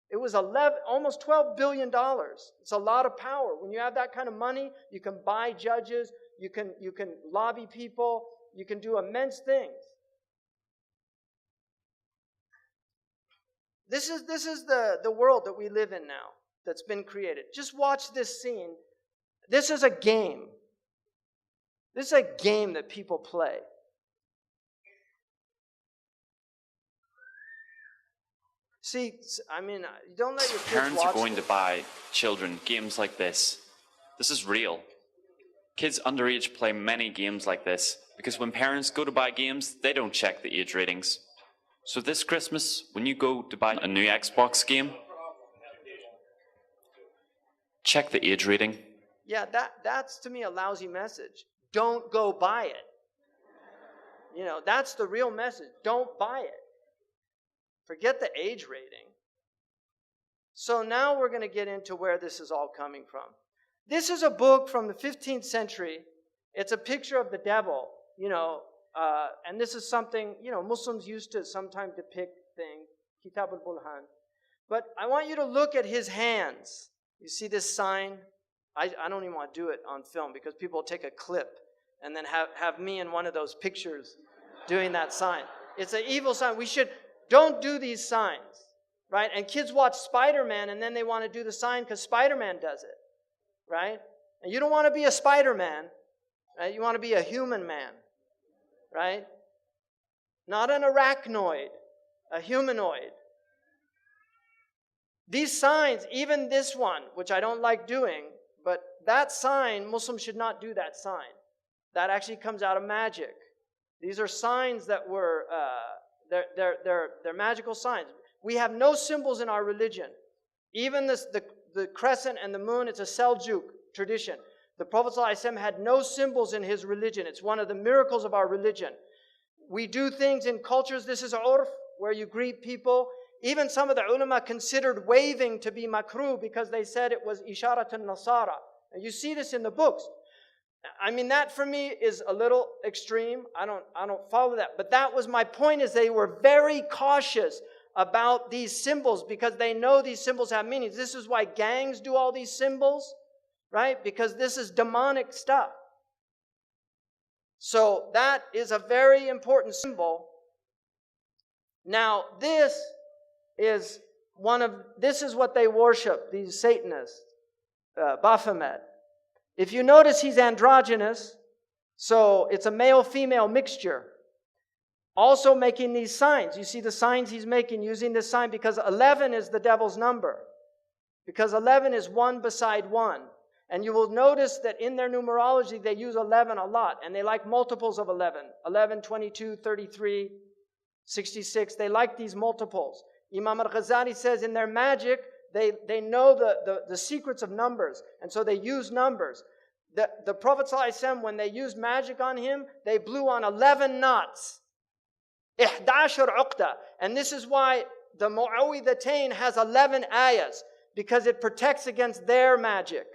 It was almost $12 billion. It's a lot of power. When you have that kind of money, you can buy judges, you can lobby people, you can do immense things. This is the world that we live in now that's been created. Just watch this scene. This is a game. This is a game that people play. See, don't let your kids Parents watch are going this. to buy children games like this. This is real. Kids underage play many games like this because when parents go to buy games, they don't check the age ratings. So this Christmas, when you go to buy a new Xbox game, check the age rating. Yeah, that's to me a lousy message. Don't go buy it. That's the real message. Don't buy it. Forget the age rating. So now we're going to get into where this is all coming from. This is a book from the 15th century. It's a picture of the devil, and this is something, Muslims used to sometimes depict things, Kitab al-Bulhan. But I want you to look at his hands. You see this sign? I don't even want to do it on film because people will take a clip and then have me in one of those pictures doing that sign. It's an evil sign. Don't do these signs, right? And kids watch Spider-Man and then they want to do the sign because Spider-Man does it, right? And you don't want to be a Spider-Man, right? You want to be a human man, right? Not an arachnoid, a humanoid. These signs, even this one, which I don't like doing, but that sign, Muslims should not do that sign. That actually comes out of magic. These are signs that were, they're magical signs. We have no symbols in our religion. Even the crescent and the moon, it's a Seljuk tradition. The Prophet ﷺ had no symbols in his religion. It's one of the miracles of our religion. We do things in cultures. This is urf, where you greet people. Even some of the ulama considered waving to be makruh because they said it was isharat al-nasara. And you see this in the books. That for me is a little extreme. I don't follow that. But that was my point, is they were very cautious about these symbols because they know these symbols have meanings. This is why gangs do all these symbols, right? Because this is demonic stuff. So that is a very important symbol. Now, this is what they worship, these Satanists, Baphomet. If you notice, he's androgynous, so it's a male-female mixture. Also making these signs. You see the signs he's making using this sign because 11 is the devil's number. Because 11 is 1 beside 1. And you will notice that in their numerology they use 11 a lot. And they like multiples of 11. 11, 22, 33, 66. They like these multiples. Imam al-Ghazali says in their magic, they know the secrets of numbers. And so they use numbers. The Prophet ﷺ, when they used magic on him, they blew on 11 knots. 11 uqda. And this is why the Mu'awwidhatayn has 11 ayahs, because it protects against their magic.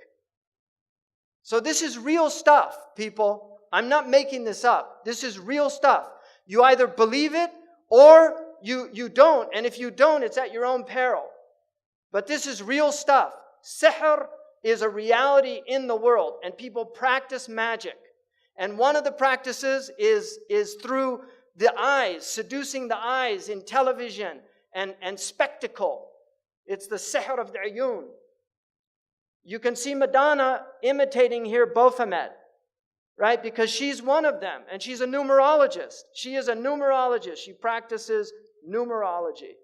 So this is real stuff, people. I'm not making this up. This is real stuff. You either believe it or you don't. And if you don't, it's at your own peril. But this is real stuff. Sihr is a reality in the world, and people practice magic. And one of the practices is through the eyes, seducing the eyes in television and spectacle. It's the sihr of the ayun. You can see Madonna imitating here Baphomet, right? Because she's one of them, and she's a numerologist. She is a numerologist. She practices numerology.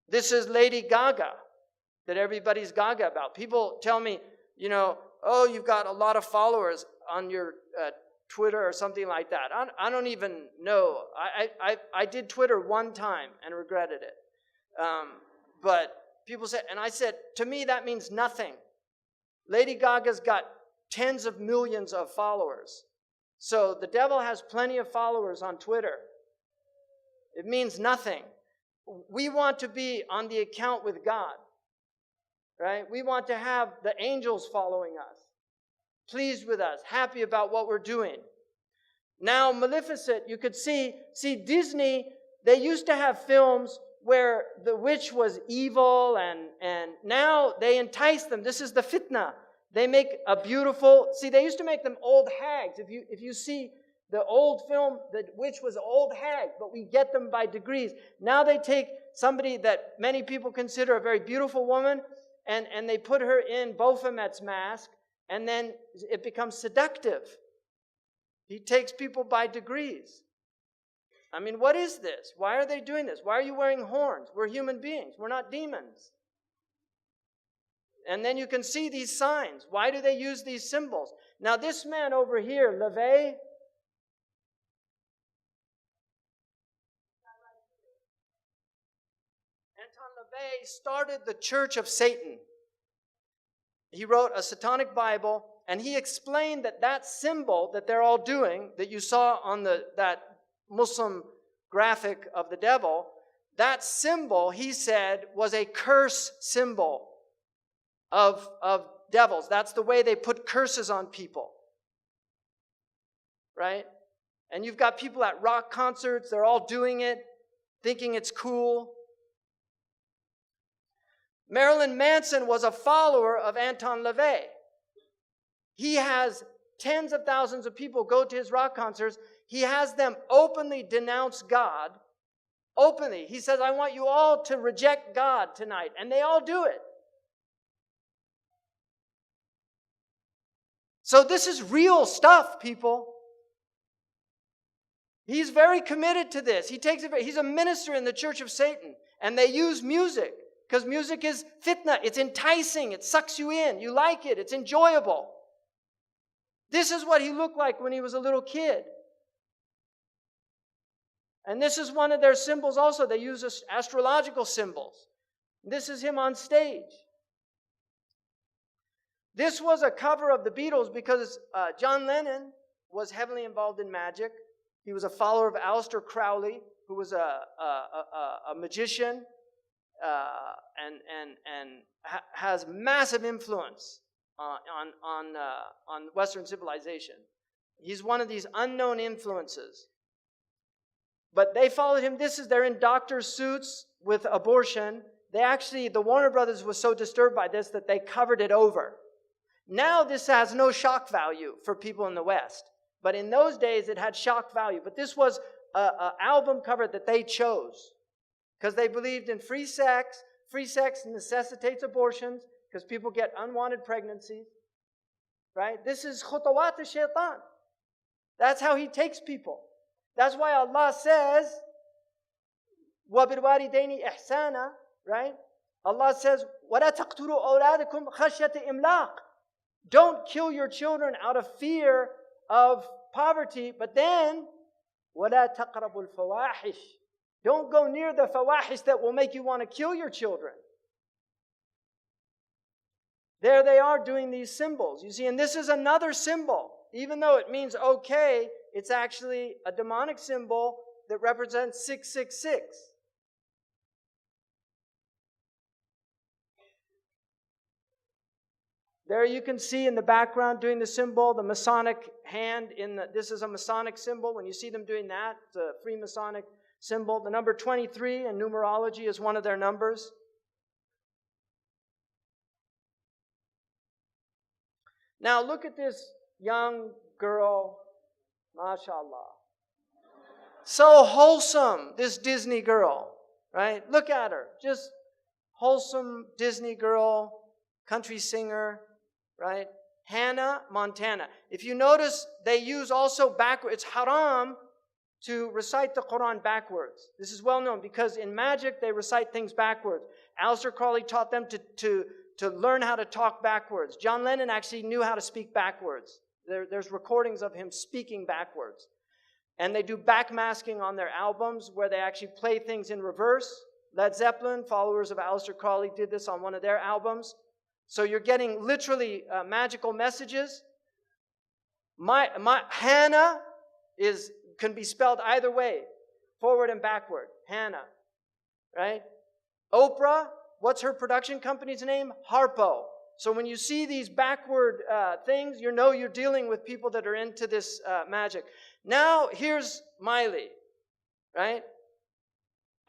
This is Lady Gaga that everybody's gaga about. People tell me, oh, you've got a lot of followers on your Twitter or something like that. I don't even know. I did Twitter one time and regretted it. But people said, and I said, to me that means nothing. Lady Gaga's got tens of millions of followers. So the devil has plenty of followers on Twitter. It means nothing. We want to be on the account with God, right? We want to have the angels following us, pleased with us, happy about what we're doing. Now, Maleficent, you could see Disney, they used to have films where the witch was evil, and now they entice them. This is the fitna. They make a beautiful, they used to make them old hags. If you see the old film, the witch was an old hag, but we get them by degrees. Now they take somebody that many people consider a very beautiful woman, and they put her in Baphomet's mask, and then it becomes seductive. He takes people by degrees. I mean, what is this? Why are they doing this? Why are you wearing horns? We're human beings. We're not demons. And then you can see these signs. Why do they use these symbols? Now, this man over here, LaVey, Anton LaVey started the Church of Satan. He wrote a Satanic Bible, and he explained that symbol that they're all doing, that you saw on that Muslim graphic of the devil, that symbol, he said, was a curse symbol of devils. That's the way they put curses on people. Right? And you've got people at rock concerts, they're all doing it, thinking it's cool. Marilyn Manson was a follower of Anton LaVey. He has tens of thousands of people go to his rock concerts. He has them openly denounce God. Openly. He says, I want you all to reject God tonight. And they all do it. So this is real stuff, people. He's very committed to this. He's a minister in the Church of Satan. And they use music. Because music is fitna. It's enticing. It sucks you in. You like it. It's enjoyable. This is what he looked like when he was a little kid. And this is one of their symbols also. They use astrological symbols. This is him on stage. This was a cover of the Beatles because John Lennon was heavily involved in magic. He was a follower of Aleister Crowley, who was a magician and has massive influence on Western civilization. He's one of these unknown influences. But they followed him. They're in doctor's suits with abortion. The Warner Brothers was so disturbed by this that they covered it over. Now this has no shock value for people in the West. But in those days it had shock value. But this was an album cover that they chose. Because they believed in free sex. Free sex necessitates abortions because people get unwanted pregnancies. Right? This is khutawat al-shaytan. That's how He takes people. That's why Allah says, وَبِالْوَالِدَيْنِ إِحْسَانًا, right? Allah says, وَلَا تَقْتُلُوا أَوْلَادَكُمْ خَشْيَةَ إِمْلَاقٍ. Don't kill your children out of fear of poverty, but then, وَلَا تَقْرَبُوا الْفَوَاحِشِ. Don't go near the fawahish that will make you want to kill your children. There they are doing these symbols. You see, and this is another symbol. Even though it means okay, it's actually a demonic symbol that represents 666. There you can see in the background doing the symbol, the Masonic hand. This is a Masonic symbol. When you see them doing that, it's a Freemasonic symbol. The number 23 in numerology is one of their numbers. Now look at this young girl, mashallah. So wholesome, this Disney girl, right? Look at her, just wholesome Disney girl, country singer, right? Hannah Montana. If you notice, they use also backwards. It's haram to recite the Quran backwards. This is well known because in magic they recite things backwards. Aleister Crowley taught them to learn how to talk backwards. John Lennon actually knew how to speak backwards. There's recordings of him speaking backwards. And they do backmasking on their albums where they actually play things in reverse. Led Zeppelin, followers of Aleister Crowley, did this on one of their albums. So you're getting literally magical messages. My Hannah can be spelled either way, forward and backward. Hannah, right? Oprah, what's her production company's name? Harpo. So when you see these backward things, you know you're dealing with people that are into this magic. Now here's Miley, right?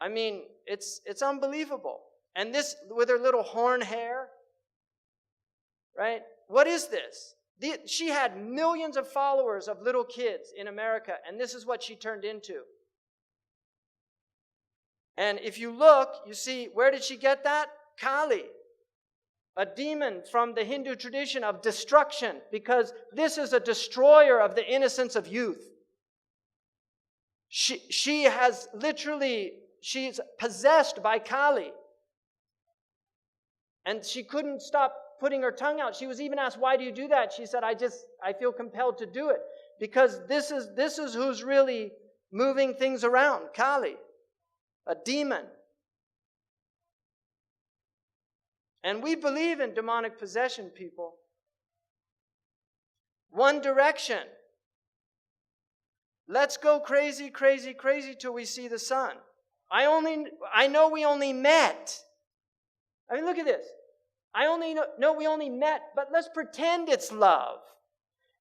I mean, it's unbelievable. And this with her little horn hair, right? What is this? She had millions of followers of little kids in America, and this is what she turned into. And if you look, you see, where did she get that? Kali, a demon from the Hindu tradition of destruction, because this is a destroyer of the innocence of youth. She's possessed by Kali. And she couldn't stop putting her tongue out. She was even asked, why do you do that? She said, I feel compelled to do it. Because this is who's really moving things around, Kali, a demon. And we believe in demonic possession, people. One direction. Let's go crazy, crazy, crazy till we see the sun. I know we only met. I mean, look at this. I only know we only met, but let's pretend it's love.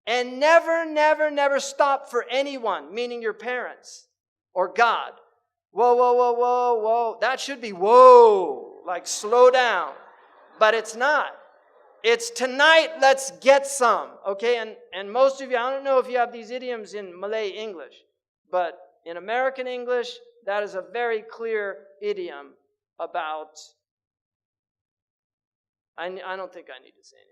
And never, never, never stop for anyone, meaning your parents or God. Whoa, whoa, whoa, whoa, whoa. That should be whoa, like slow down. But it's not. It's tonight, let's get some. Okay, and most of you, I don't know if you have these idioms in Malay English, but in American English, that is a very clear idiom about, I don't think I need to say anymore.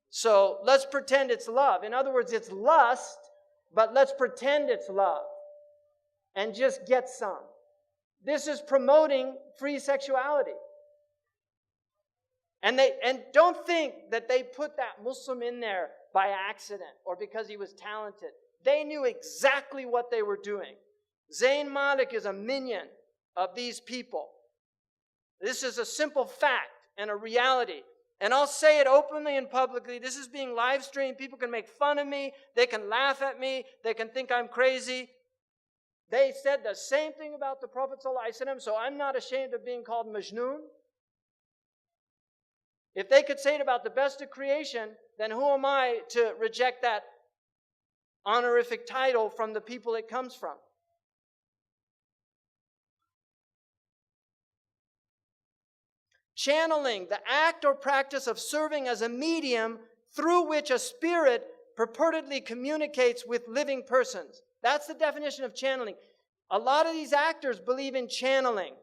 So let's pretend it's love. In other words, it's lust, but let's pretend it's love and just get some. This is promoting free sexuality. And don't think that they put that Muslim in there by accident or because he was talented. They knew exactly what they were doing. Zayn Malik is a minion of these people. This is a simple fact and a reality. And I'll say it openly and publicly. This is being live streamed. People can make fun of me. They can laugh at me. They can think I'm crazy. They said the same thing about the Prophet ﷺ, so I'm not ashamed of being called Majnoon. If they could say it about the best of creation, then who am I to reject that honorific title from the people it comes from? Channeling, the act or practice of serving as a medium through which a spirit purportedly communicates with living persons. That's the definition of channeling. A lot of these actors believe in channeling.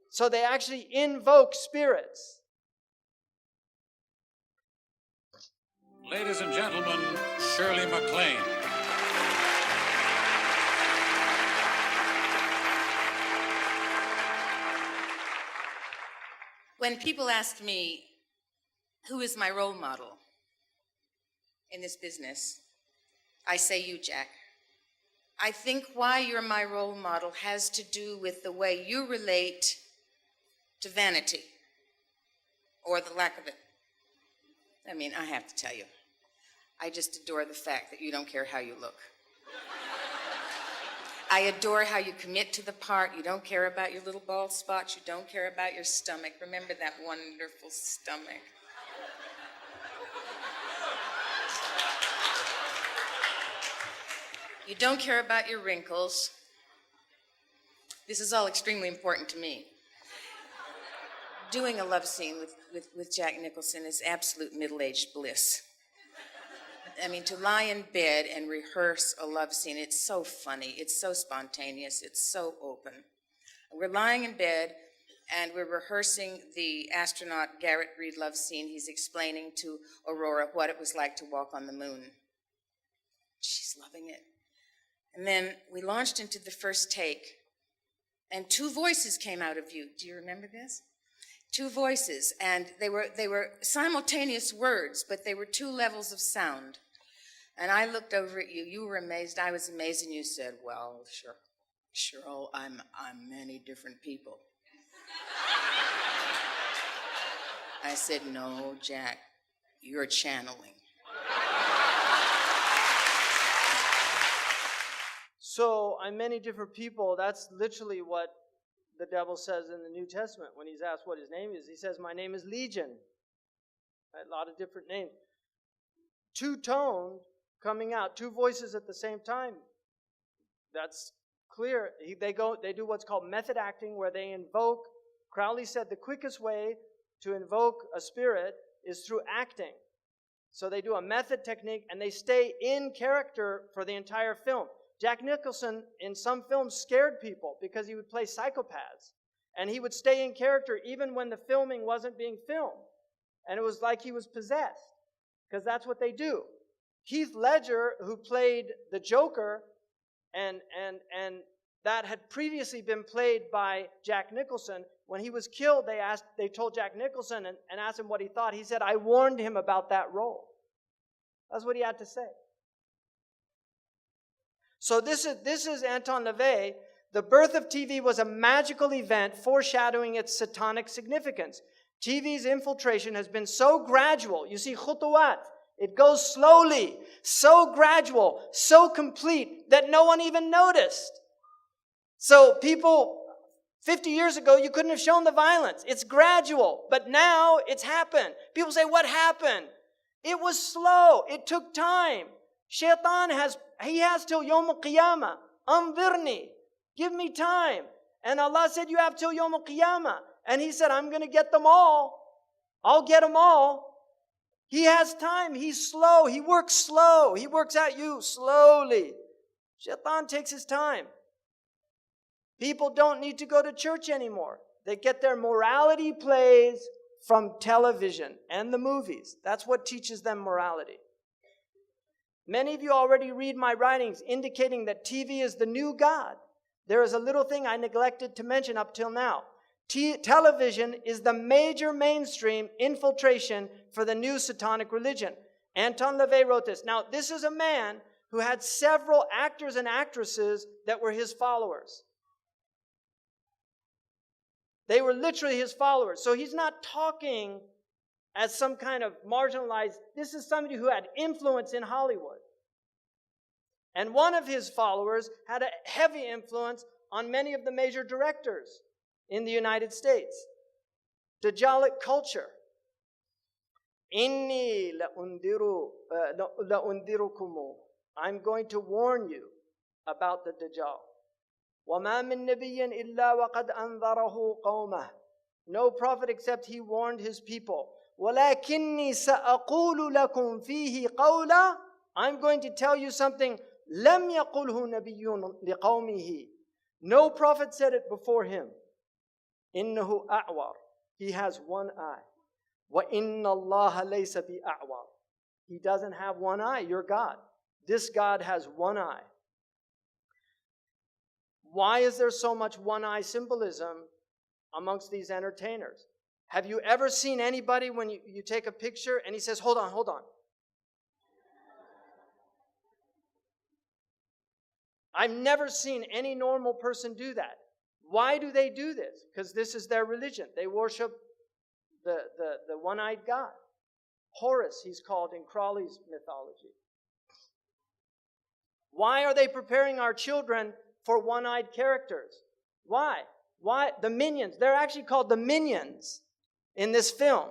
So they actually invoke spirits. Ladies and gentlemen, Shirley MacLaine. When people ask me, who is my role model in this business, I say you, Jack. I think why you're my role model has to do with the way you relate to vanity, or the lack of it. I mean, I have to tell you, I just adore the fact that you don't care how you look. I adore how you commit to the part. You don't care about your little bald spots. You don't care about your stomach. Remember that wonderful stomach. You don't care about your wrinkles. This is all extremely important to me. Doing a love scene with Jack Nicholson is absolute middle-aged bliss. I mean, to lie in bed and rehearse a love scene, it's so funny, it's so spontaneous, it's so open. We're lying in bed and we're rehearsing the astronaut Garrett Reed love scene. He's explaining to Aurora what it was like to walk on the moon. She's loving it. And then we launched into the first take, and two voices came out of you. Do you remember this? Two voices, and they were simultaneous words, but they were two levels of sound. And I looked over at you. You were amazed. I was amazed, and you said, "Well, sure, I'm many different people." I said, "No, Jack, you're channeling." So I'm many different people. That's literally what the devil says in the New Testament when he's asked what his name is. He says, "My name is Legion." A lot of different names. Two-toned coming out, two voices at the same time. That's clear. They do what's called method acting, where they invoke. Crowley said the quickest way to invoke a spirit is through acting. So they do a method technique, and they stay in character for the entire film. Jack Nicholson, in some films, scared people because he would play psychopaths. And he would stay in character even when the filming wasn't being filmed. And it was like he was possessed, because that's what they do. Heath Ledger, who played the Joker, and that had previously been played by Jack Nicholson, when he was killed, they told Jack Nicholson and asked him what he thought. He said, "I warned him about that role." That's what he had to say. So this is Anton LaVey. The birth of TV was a magical event foreshadowing its satanic significance. TV's infiltration has been so gradual. You see, khutuwat, it goes slowly, so gradual, so complete that no one even noticed. So people, 50 years ago, you couldn't have shown the violence. It's gradual, but now it's happened. People say, what happened? It was slow. It took time. Shaitan has till Yawm al-Qiyamah. Anzirni. Give me time. And Allah said, you have till Yawm al-Qiyamah. And he said, I'm going to get them all. I'll get them all. He has time. He's slow. He works slow. He works at you slowly. Shaitan takes his time. People don't need to go to church anymore. They get their morality plays from television and the movies. That's what teaches them morality. Many of you already read my writings indicating that TV is the new God. There is a little thing I neglected to mention up till now. Television is the major mainstream infiltration for the new satanic religion. Anton LaVey wrote this. Now, this is a man who had several actors and actresses that were his followers. They were literally his followers. So he's not talking as some kind of marginalized. This is somebody who had influence in Hollywood. And one of his followers had a heavy influence on many of the major directors in the United States. Dajjalic culture. Inni la'undirukumu. I'm going to warn you about the Dajjal. وَمَا مِن نَبِيٍّ إِلَّا وَقَدْ أَنذَرَهُ قَوْمَهُ. No prophet except he warned his people. وَلَكِنِّي سَأَقُولُ لَكُمْ فِيهِ قَوْلًا. I'm going to tell you something. لَمْ يَقُلْهُ نَبِيٌّ لِقَوْمِهِ. No prophet said it before him. إِنَّهُ أَعْوَرٌ. He has one eye. وَإِنَّ اللَّهَ لَيْسَ بِأَعْوَرٌ. He doesn't have one eye. You're God. This God has one eye. Why is there so much one-eye symbolism amongst these entertainers? Have you ever seen anybody when you take a picture and he says, hold on, hold on. I've never seen any normal person do that. Why do they do this? Because this is their religion. They worship the one-eyed God. Horus, he's called in Crowley's mythology. Why are they preparing our children for one-eyed characters? Why? Why? The minions. They're actually called the minions in this film.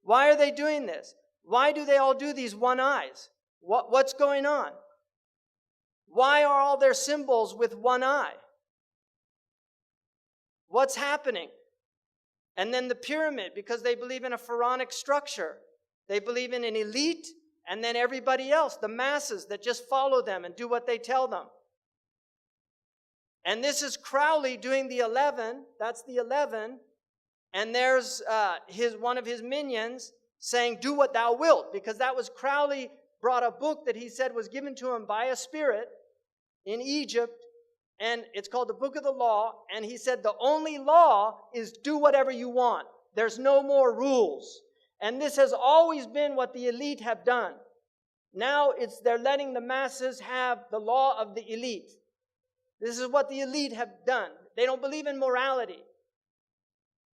Why are they doing this? Why do they all do these one eyes? What's going on? Why are all their symbols with one eye? What's happening? And then the pyramid, because they believe in a pharaonic structure. They believe in an elite and then everybody else, the masses that just follow them and do what they tell them. And this is Crowley doing the 11. That's the 11. And there's one of his minions saying, do what thou wilt. Because that was Crowley brought a book that he said was given to him by a spirit in Egypt. And it's called the Book of the Law. And he said the only law is do whatever you want. There's no more rules. And this has always been what the elite have done. Now they're letting the masses have the law of the elite. This is what the elite have done. They don't believe in morality.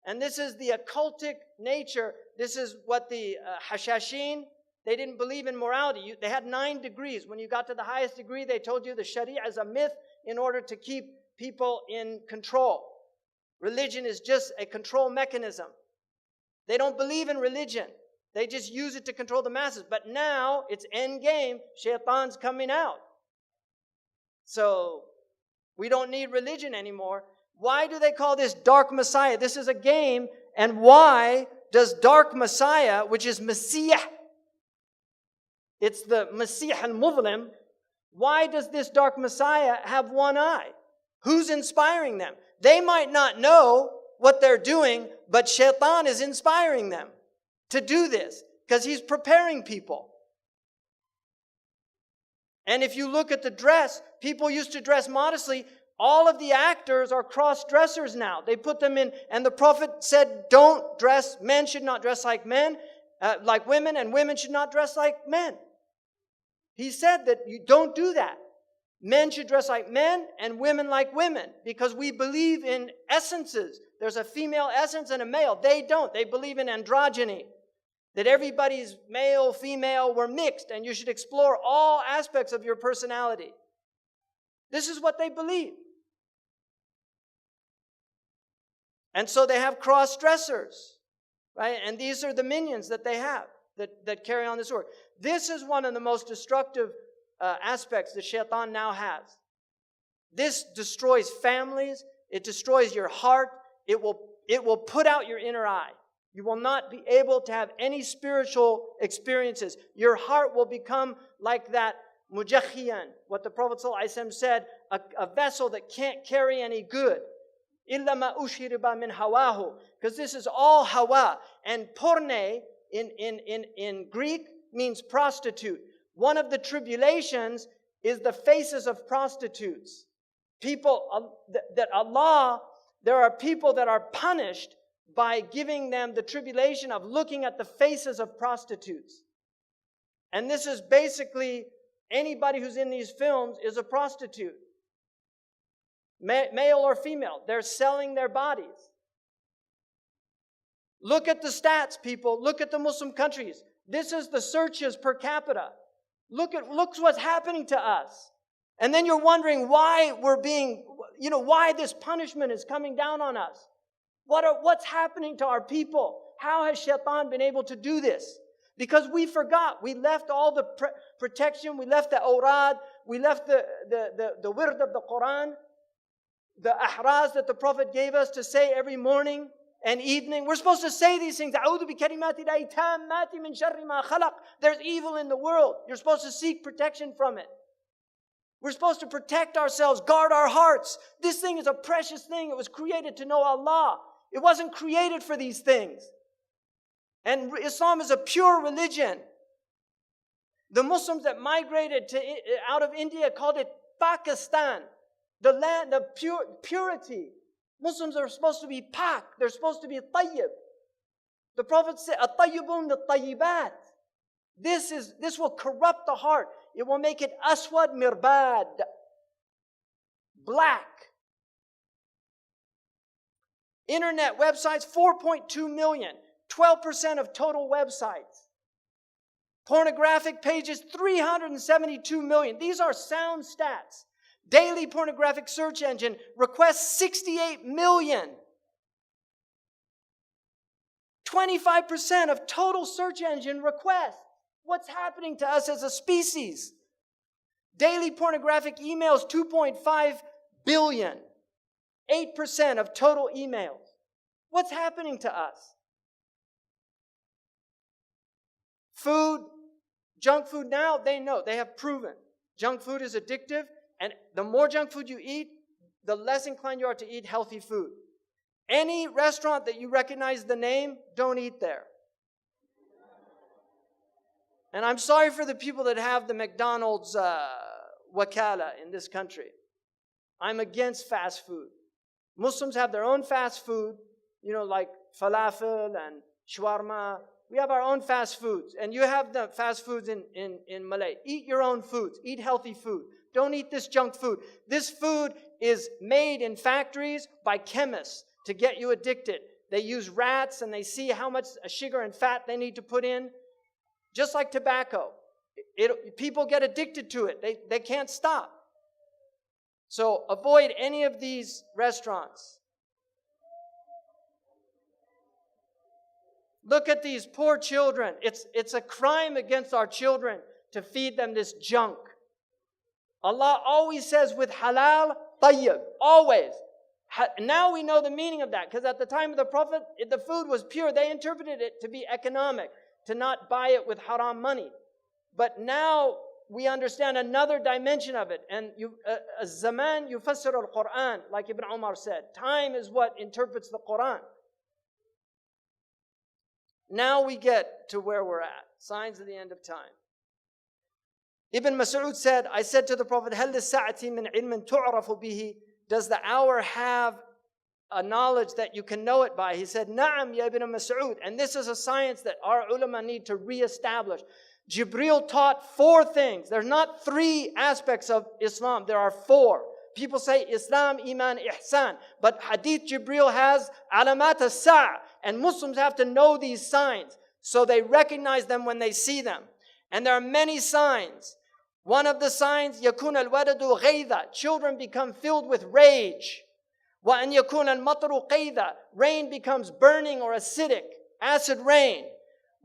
And this is the occultic nature. This is what the Hashashin, they didn't believe in morality. They had 9 degrees. When you got to the highest degree, they told you the Sharia is a myth in order to keep people in control. Religion is just a control mechanism. They don't believe in religion. They just use it to control the masses. But now it's end game. Shaitan's coming out. So we don't need religion anymore. Why do they call this Dark Messiah? This is a game. And why does Dark Messiah, which is Messiah, it's the Messiah al-Muzlim, why does this Dark Messiah have one eye? Who's inspiring them? They might not know what they're doing, but Shaitan is inspiring them to do this because he's preparing people. And if you look at the dress, people used to dress modestly. All of the actors are cross-dressers now. They put them in, and the Prophet said, don't dress, men should not dress like women, and women should not dress like men. He said that you don't do that. Men should dress like men and women like women because we believe in essences. There's a female essence and a male. They don't. They believe in androgyny. That everybody's male, female, we're mixed and you should explore all aspects of your personality. This is what they believe. And so they have cross-dressers, right? And these are the minions that they have that carry on this work. This is one of the most destructive aspects that Shaitan now has. This destroys families. It destroys your heart. It will put out your inner eye. You will not be able to have any spiritual experiences. Your heart will become like that mujakhiyan, what the Prophet ﷺ said, a vessel that can't carry any good. إِلَّا مَا أُشْهِرِبَ مِنْ هَوَاهُ. Because this is all hawa. And porne in Greek means prostitute. One of the tribulations is the faces of prostitutes. People, that Allah, there are people that are punished by giving them the tribulation of looking at the faces of prostitutes. And this is basically anybody who's in these films is a prostitute. Male or female, they're selling their bodies. Look at the stats, people. Look at the Muslim countries. This is the searches per capita. Look what's happening to us. And then you're wondering why why this punishment is coming down on us. What's happening to our people? How has Shaitan been able to do this? Because we forgot. We left all the protection. We left the awrad. We left the wird of the Quran. The ahraz that the Prophet gave us to say every morning and evening. We're supposed to say these things. There's evil in the world. You're supposed to seek protection from it. We're supposed to protect ourselves, guard our hearts. This thing is a precious thing. It was created to know Allah. It wasn't created for these things. And Islam is a pure religion. The Muslims that migrated out of India called it Pakistan. The land of purity. Muslims are supposed to be pak. They're supposed to be tayyib. The Prophet said, الطيبون للطيبات. This will corrupt the heart. It will make it aswad mirbad, black. Internet websites, 4.2 million, 12% of total websites. Pornographic pages, 372 million. These are sound stats. Daily pornographic search engine requests 68 million. 25% of total search engine requests. What's happening to us as a species? Daily pornographic emails, 2.5 billion. 8% of total emails. What's happening to us? Food, junk food now, they know, they have proven. Junk food is addictive, and the more junk food you eat, the less inclined you are to eat healthy food. Any restaurant that you recognize the name, don't eat there. And I'm sorry for the people that have the McDonald's wakala in this country. I'm against fast food. Muslims have their own fast food, like falafel and shawarma. We have our own fast foods. And you have the fast foods in Malay. Eat your own foods. Eat healthy food. Don't eat this junk food. This food is made in factories by chemists to get you addicted. They use rats and they see how much sugar and fat they need to put in. Just like tobacco. People get addicted to it. They can't stop. So avoid any of these restaurants. Look at these poor children. It's a crime against our children to feed them this junk. Allah always says with halal, tayyib. Always. Now we know the meaning of that, because at the time of the Prophet, the food was pure. They interpreted it to be economic, to not buy it with haram money. But now we understand another dimension of it. And zaman yufassir al-Quran, like Ibn Umar said. Time is what interprets the Quran. Now we get to where we're at. Signs of the end of time. Ibn Mas'ud said, I said to the Prophet, هل للساعة من علم تعرف به? Does the hour have a knowledge that you can know it by? He said, Na'am ya Ibn Mas'ud. And this is a science that our ulama need to reestablish. Jibreel taught 4 things. There's not 3 aspects of Islam. There are 4. People say Islam, Iman, Ihsan. But Hadith Jibreel has alamat as-sa'. And Muslims have to know these signs so they recognize them when they see them. And there are many signs. One of the signs, يَكُونَ الْوَلَدُ غَيْذًا. Children become filled with rage. وَأَنْ يَكُونَ الْمَطْرُ قَيْذًا. Rain becomes burning or acidic, acid rain.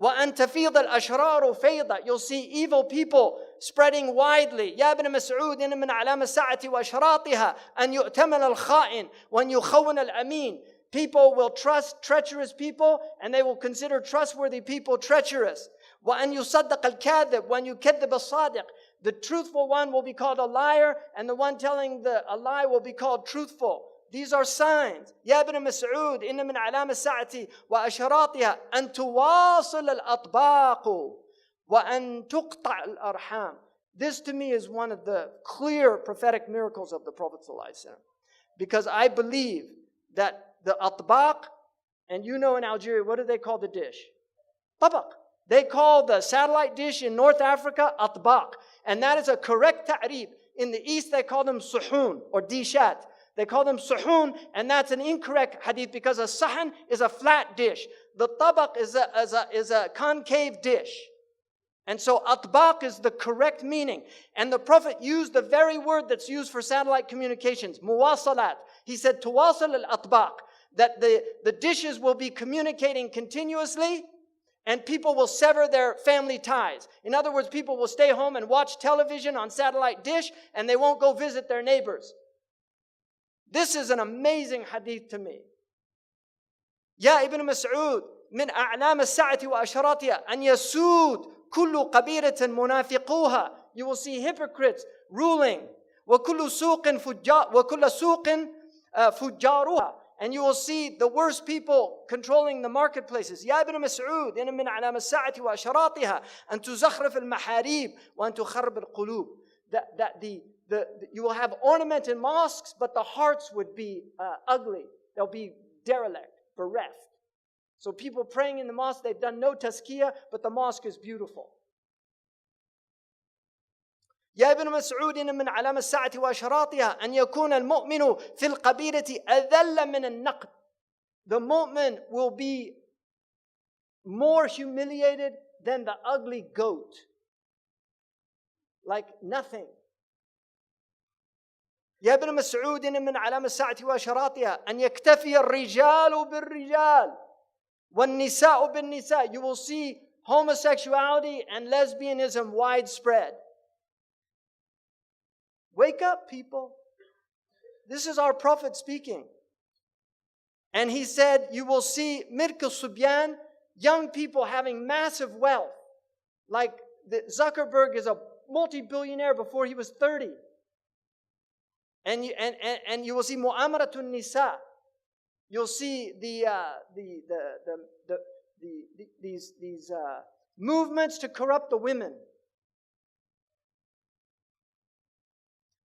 وَأَنْ تَفِيضَ الْأَشْرَارُ فَيْضًا. You'll see evil people spreading widely. يَا ابْنَ مَسْعُودٍ مِنْ عَلَامَ السَّاعَةِ وَأَشْرَاطِهَا أَنْ يُؤْتَمَنَ الْخَائِنِ وَأَنْ يُخَوِّنَ الْأَمِينَ. People will trust treacherous people, and they will consider trustworthy people treacherous. وَأَنْ يُصَدَّقَ الْكَاذِبُ وَأَنْ يُكَذِّبَ الصَّادِقُ. The truthful one will be called a liar, and the one telling a lie will be called truthful. These are signs. يا ابن مسعود إن من علام الساعة وأشراطها أن تواصل الأطباق وأن تقطع الأرحام. This to me is one of the clear prophetic miracles of the Prophet ﷺ. Because I believe that the atbaq, and in Algeria, what do they call the dish? Tabaq. They call the satellite dish in North Africa atbaq. And that is a correct ta'rif. In the East, they call them suhoon or dishat. They call them suhoon, and that's an incorrect hadith because a sahan is a flat dish. The tabaq is a concave dish. And so atbaq is the correct meaning. And the Prophet used the very word that's used for satellite communications, muwasalat. He said, tuwasal al-atbaq, that the dishes will be communicating continuously, and people will sever their family ties. In other words, people will stay home and watch television on satellite dish, and they won't go visit their neighbors. This is an amazing hadith to me. Ya Ibn Mas'ud, min a'lam as-sa'ati wa asharatiha, an yasud kullu qabiratin munafiquha. You will see hypocrites ruling. Wa kullu suqin fujjaruha. And you will see the worst people controlling the marketplaces. Ya Ibn Mas'ud, inna min a'lam as-sa'ati wa asharatiha, an tuzakhrif al-maharib wa an tukharrib al-qulub. You will have ornamented mosques, but the hearts would be ugly. They'll be derelict, bereft. So people praying in the mosque, they've done no tazkiyah, but the mosque is beautiful. يا ابن مسعود من علامة الساعة وأشراطها أن يكون المؤمن في القبيلة أذل من النقد. The mu'min will be more humiliated than the ugly goat. Like nothing. يا ابن مسعود من علامة الساعة وأشراطها أن يكتفي الرجال بالرجال والنساء بالنساء. You will see homosexuality and lesbianism widespread. Wake up, people. This is our Prophet speaking. And he said, you will see Mirk al-Subyan, young people having massive wealth. Like Zuckerberg is a multi-billionaire before he was 30. And you will see Mu'amaratun Nisa. You'll see these movements to corrupt the women.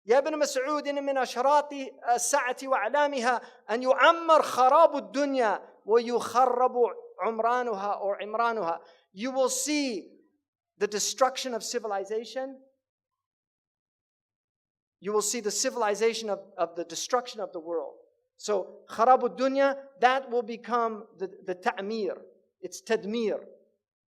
يا ابن مسعود من أشراط الساعة وأعلامها أن يعمر خراب الدنيا ويخرب عمرانها or عمرانها. You will see the destruction of civilization. You will see the civilization of the destruction of the world. So خراب الدنيا, that will become the ta'mir. It's tadmir.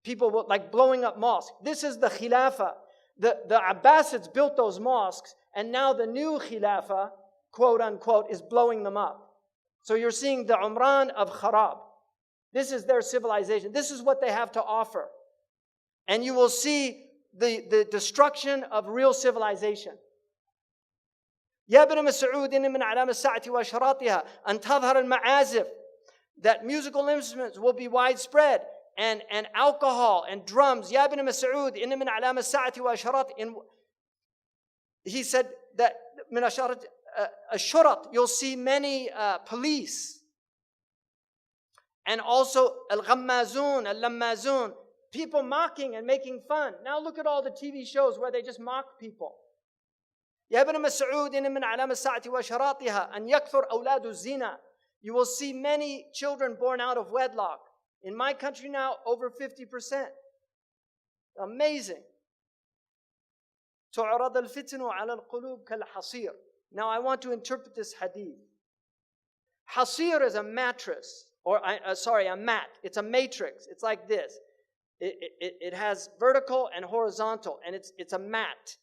People will, like blowing up mosques. This is the khilafah. The Abbasids built those mosques, and now the new Khilafah, quote unquote, is blowing them up. So you're seeing the Umran of Kharab. This is their civilization. This is what they have to offer. And you will see the destruction of real civilization. يا ابن مسعود من علامة الساعة وأشراطها أن تظهر المعازف. That musical instruments will be widespread. And alcohol and drums. يا ابن مسعود إن من علامة الساعة وأشراط. He said that من أشارة الشرط, you'll see many police. And also الغمازون, اللمازون, people mocking and making fun. Now look at all the TV shows where they just mock people. يا ابن مسعود إن من علامة الساعة وأشراطها أن يكثر أولاد الزنا. You will see many children born out of wedlock. In my country now, over 50%. Amazing. تعرض الفتن على القلوب كالحصير. Now I want to interpret this hadith. Hasir is a mattress, or a mat. It's a matrix. It's like this. It has vertical and horizontal, and it's a mat.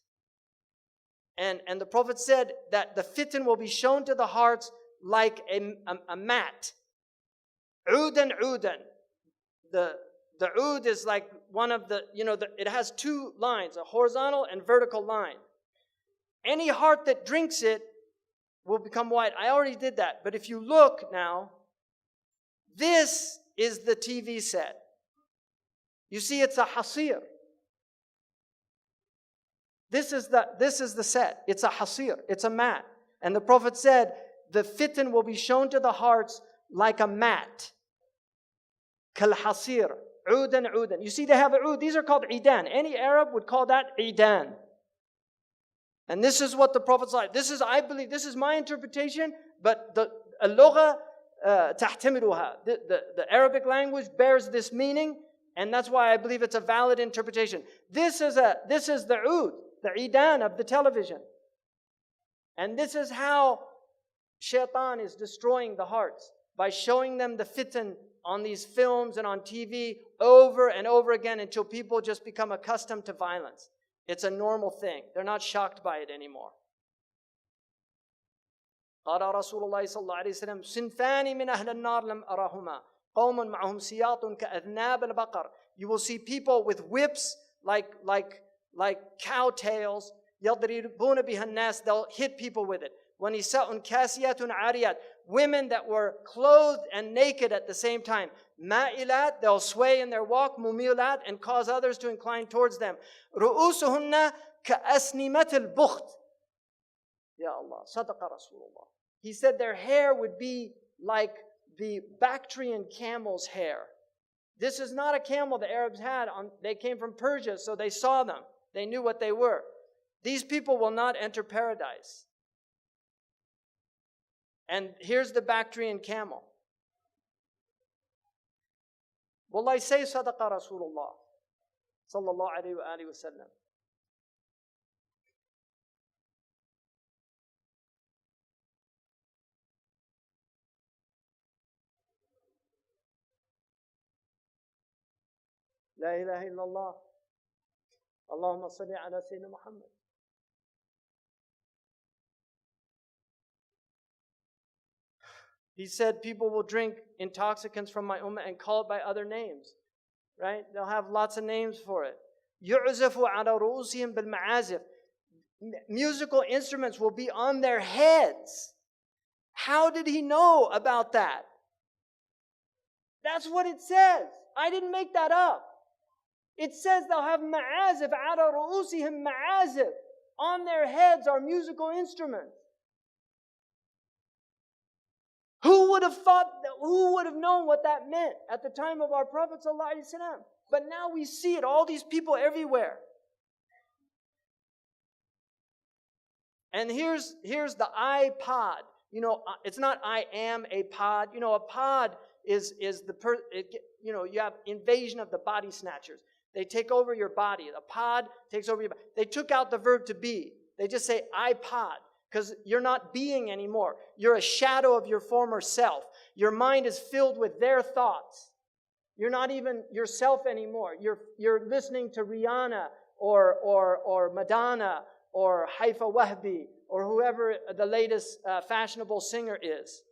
And the Prophet said that the fitan will be shown to the hearts like a mat. Udan. The oud is like one of it has two lines, a horizontal and vertical line. Any heart that drinks it will become white. I already did that. But if you look now, this is the TV set. You see, it's a hasir. This is the set. It's a hasir. It's a mat. And the Prophet said, the fitan will be shown to the hearts like a mat. Kal-hasir. Udan. You see, they have a ud. These are called idan. Any Arab would call that idan. And this is what the Prophet's like. I believe, this is my interpretation, but the al-lugha tahtamiluha. The Arabic language bears this meaning, and that's why I believe it's a valid interpretation. This is the ud, the idan of the television. And this is how shaitan is destroying the hearts, by showing them the fitan on these films and on TV over and over again until people just become accustomed to violence. It's a normal thing. They're not shocked by it anymore. قال رسول الله صلى الله عليه وسلم صنفان من أهل النار لم أرهما قوم معهم سياط كأذناب البقر. You will see people with whips like cow tails. يضربون بها الناس. They'll hit people with it. وَنِسَاءٌ كَاسِيَاتٌ عَارِيَاتٌ. Women that were clothed and naked at the same time. مَائِلَات, they'll sway in their walk. مُمِيلَات, and cause others to incline towards them. رُؤُوسُهُنَّ كَأَسْنِمَةِ الْبُخْتِ. Ya Allah, صدق Rasulullah. He said their hair would be like the Bactrian camel's hair. This is not a camel the Arabs had. They came from Persia, so they saw them. They knew what they were. These people will not enter paradise. And here's the Bactrian camel. Wallahi, say Sadaqa Rasulullah sallallahu alayhi wa sallam. La ilaha illallah. Allahumma salli ala Sayyidina Muhammad. He said people will drink intoxicants from my ummah and call it by other names. Right? They'll have lots of names for it. يُعْزَفُ عَلَى رُؤُوسِهِمْ بِالْمَعَازِفِ. Musical instruments will be on their heads. How did he know about that? That's what it says. I didn't make that up. It says they'll have ma'azif, عَلَى رُؤُوسِهِمْ ma'azif. On their heads are musical instruments. Who would have known what that meant at the time of our Prophet ﷺ? But now we see it, all these people everywhere. And here's the iPod. You know, it's not I am a pod. You know, a pod is you have invasion of the body snatchers. They take over your body. A pod takes over your body. They took out the verb to be. They just say iPod. Because you're not being anymore. You're a shadow of your former self. Your mind is filled with their thoughts. You're not even yourself anymore. You're listening to Rihanna or Madonna or Haifa Wahbi or whoever the latest fashionable singer is.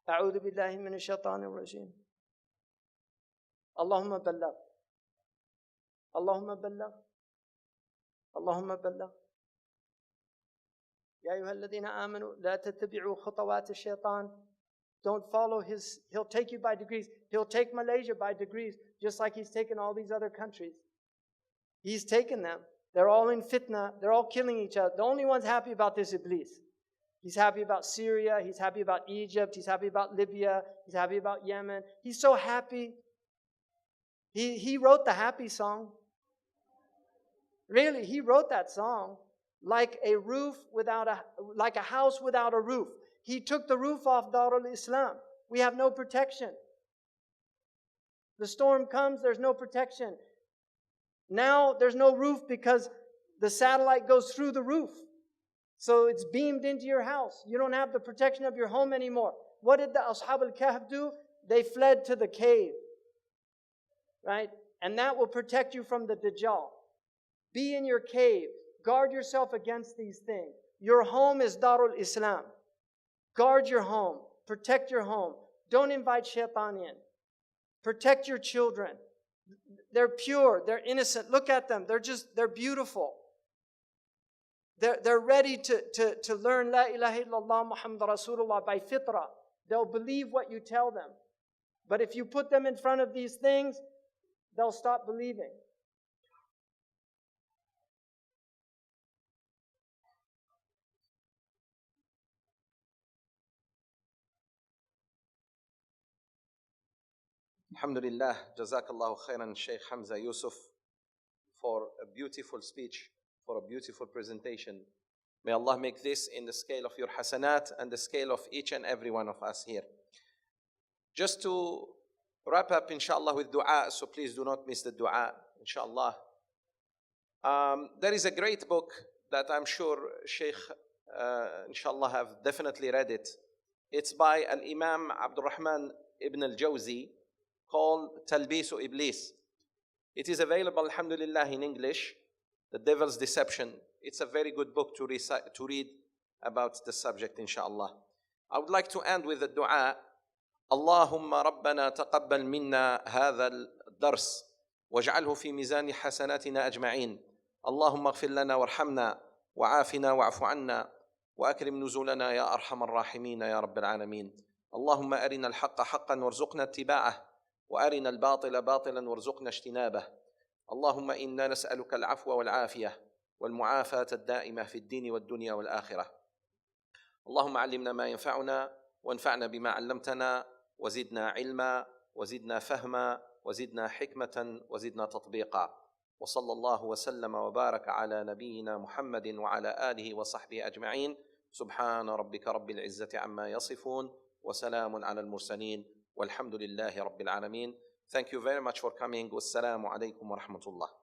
أعوذ بالله من الشيطان الرجيم. اللهم بلغ. اللهم بلغ. اللهم بلغ. يا أيها الذين آمنوا لا تتبعوا خطوات الشيطان. Don't follow his, he'll take you by degrees. He'll take Malaysia by degrees, just like he's taken all these other countries. He's taken them. They're all in fitna. They're all killing each other. The only one's happy about this Iblis. He's happy about Syria. He's happy about Egypt. He's happy about Libya. He's happy about Yemen. He's so happy. He wrote the happy song. Really, he wrote that song. Like a house without a roof. He took the roof off Darul Islam. We have no protection. The storm comes, there's no protection. Now there's no roof because the satellite goes through the roof. So it's beamed into your house. You don't have the protection of your home anymore. What did the Ashab al-Kahf do? They fled to the cave. Right? And that will protect you from the Dajjal. Be in your cave. Guard yourself against these things. Your home is Darul Islam. Guard your home. Protect your home. Don't invite shaitan in. Protect your children. They're pure. They're innocent. Look at them. They're beautiful. They're ready to learn La ilaha illallah Muhammad Rasulullah by fitrah. They'll believe what you tell them. But if you put them in front of these things, they'll stop believing. Alhamdulillah, Jazakallahu khairan, Sheikh Hamza Yusuf, for a beautiful speech, for a beautiful presentation. May Allah make this in the scale of your hasanat and the scale of each and every one of us here. Just to wrap up, inshallah, with dua, so please do not miss the dua, inshallah. There is a great book that I'm sure Sheikh, inshallah, have definitely read it. It's by Al-Imam Abdul Rahman ibn al-Jawzi, called Talbisu Iblis. It is available, alhamdulillah, in English, The Devil's Deception. It's a very good book to read about the subject, inshallah. I would like to end with a dua. Allahumma rabbana taqabbal minna hadha al-dars waj'alhu fi mizani hasanatina ajma'in. Allahumma ighfir lana warhamna wa'afina wa'fu anna wa akrim nuzulana ya arhamar rahimin ya rabbil alamin. Allahumma arina al-haqqa haqqan warzuqna ittiba'ah وأرنا الباطل باطلا وارزقنا اجتنابه. اللهم إنا نسألك العفو والعافية والمعافاة الدائمة في الدين والدنيا والآخرة. اللهم علمنا ما ينفعنا وانفعنا بما علمتنا وزدنا علما وزدنا فهما وزدنا حكمة وزدنا تطبيقا. وصلى الله وسلم وبارك على نبينا محمد وعلى آله وصحبه أجمعين. سبحان ربك رب العزة عما يصفون وسلام على المرسلين والحمد لله رب العالمين. Thank you very much for coming. والسلام عليكم ورحمة الله.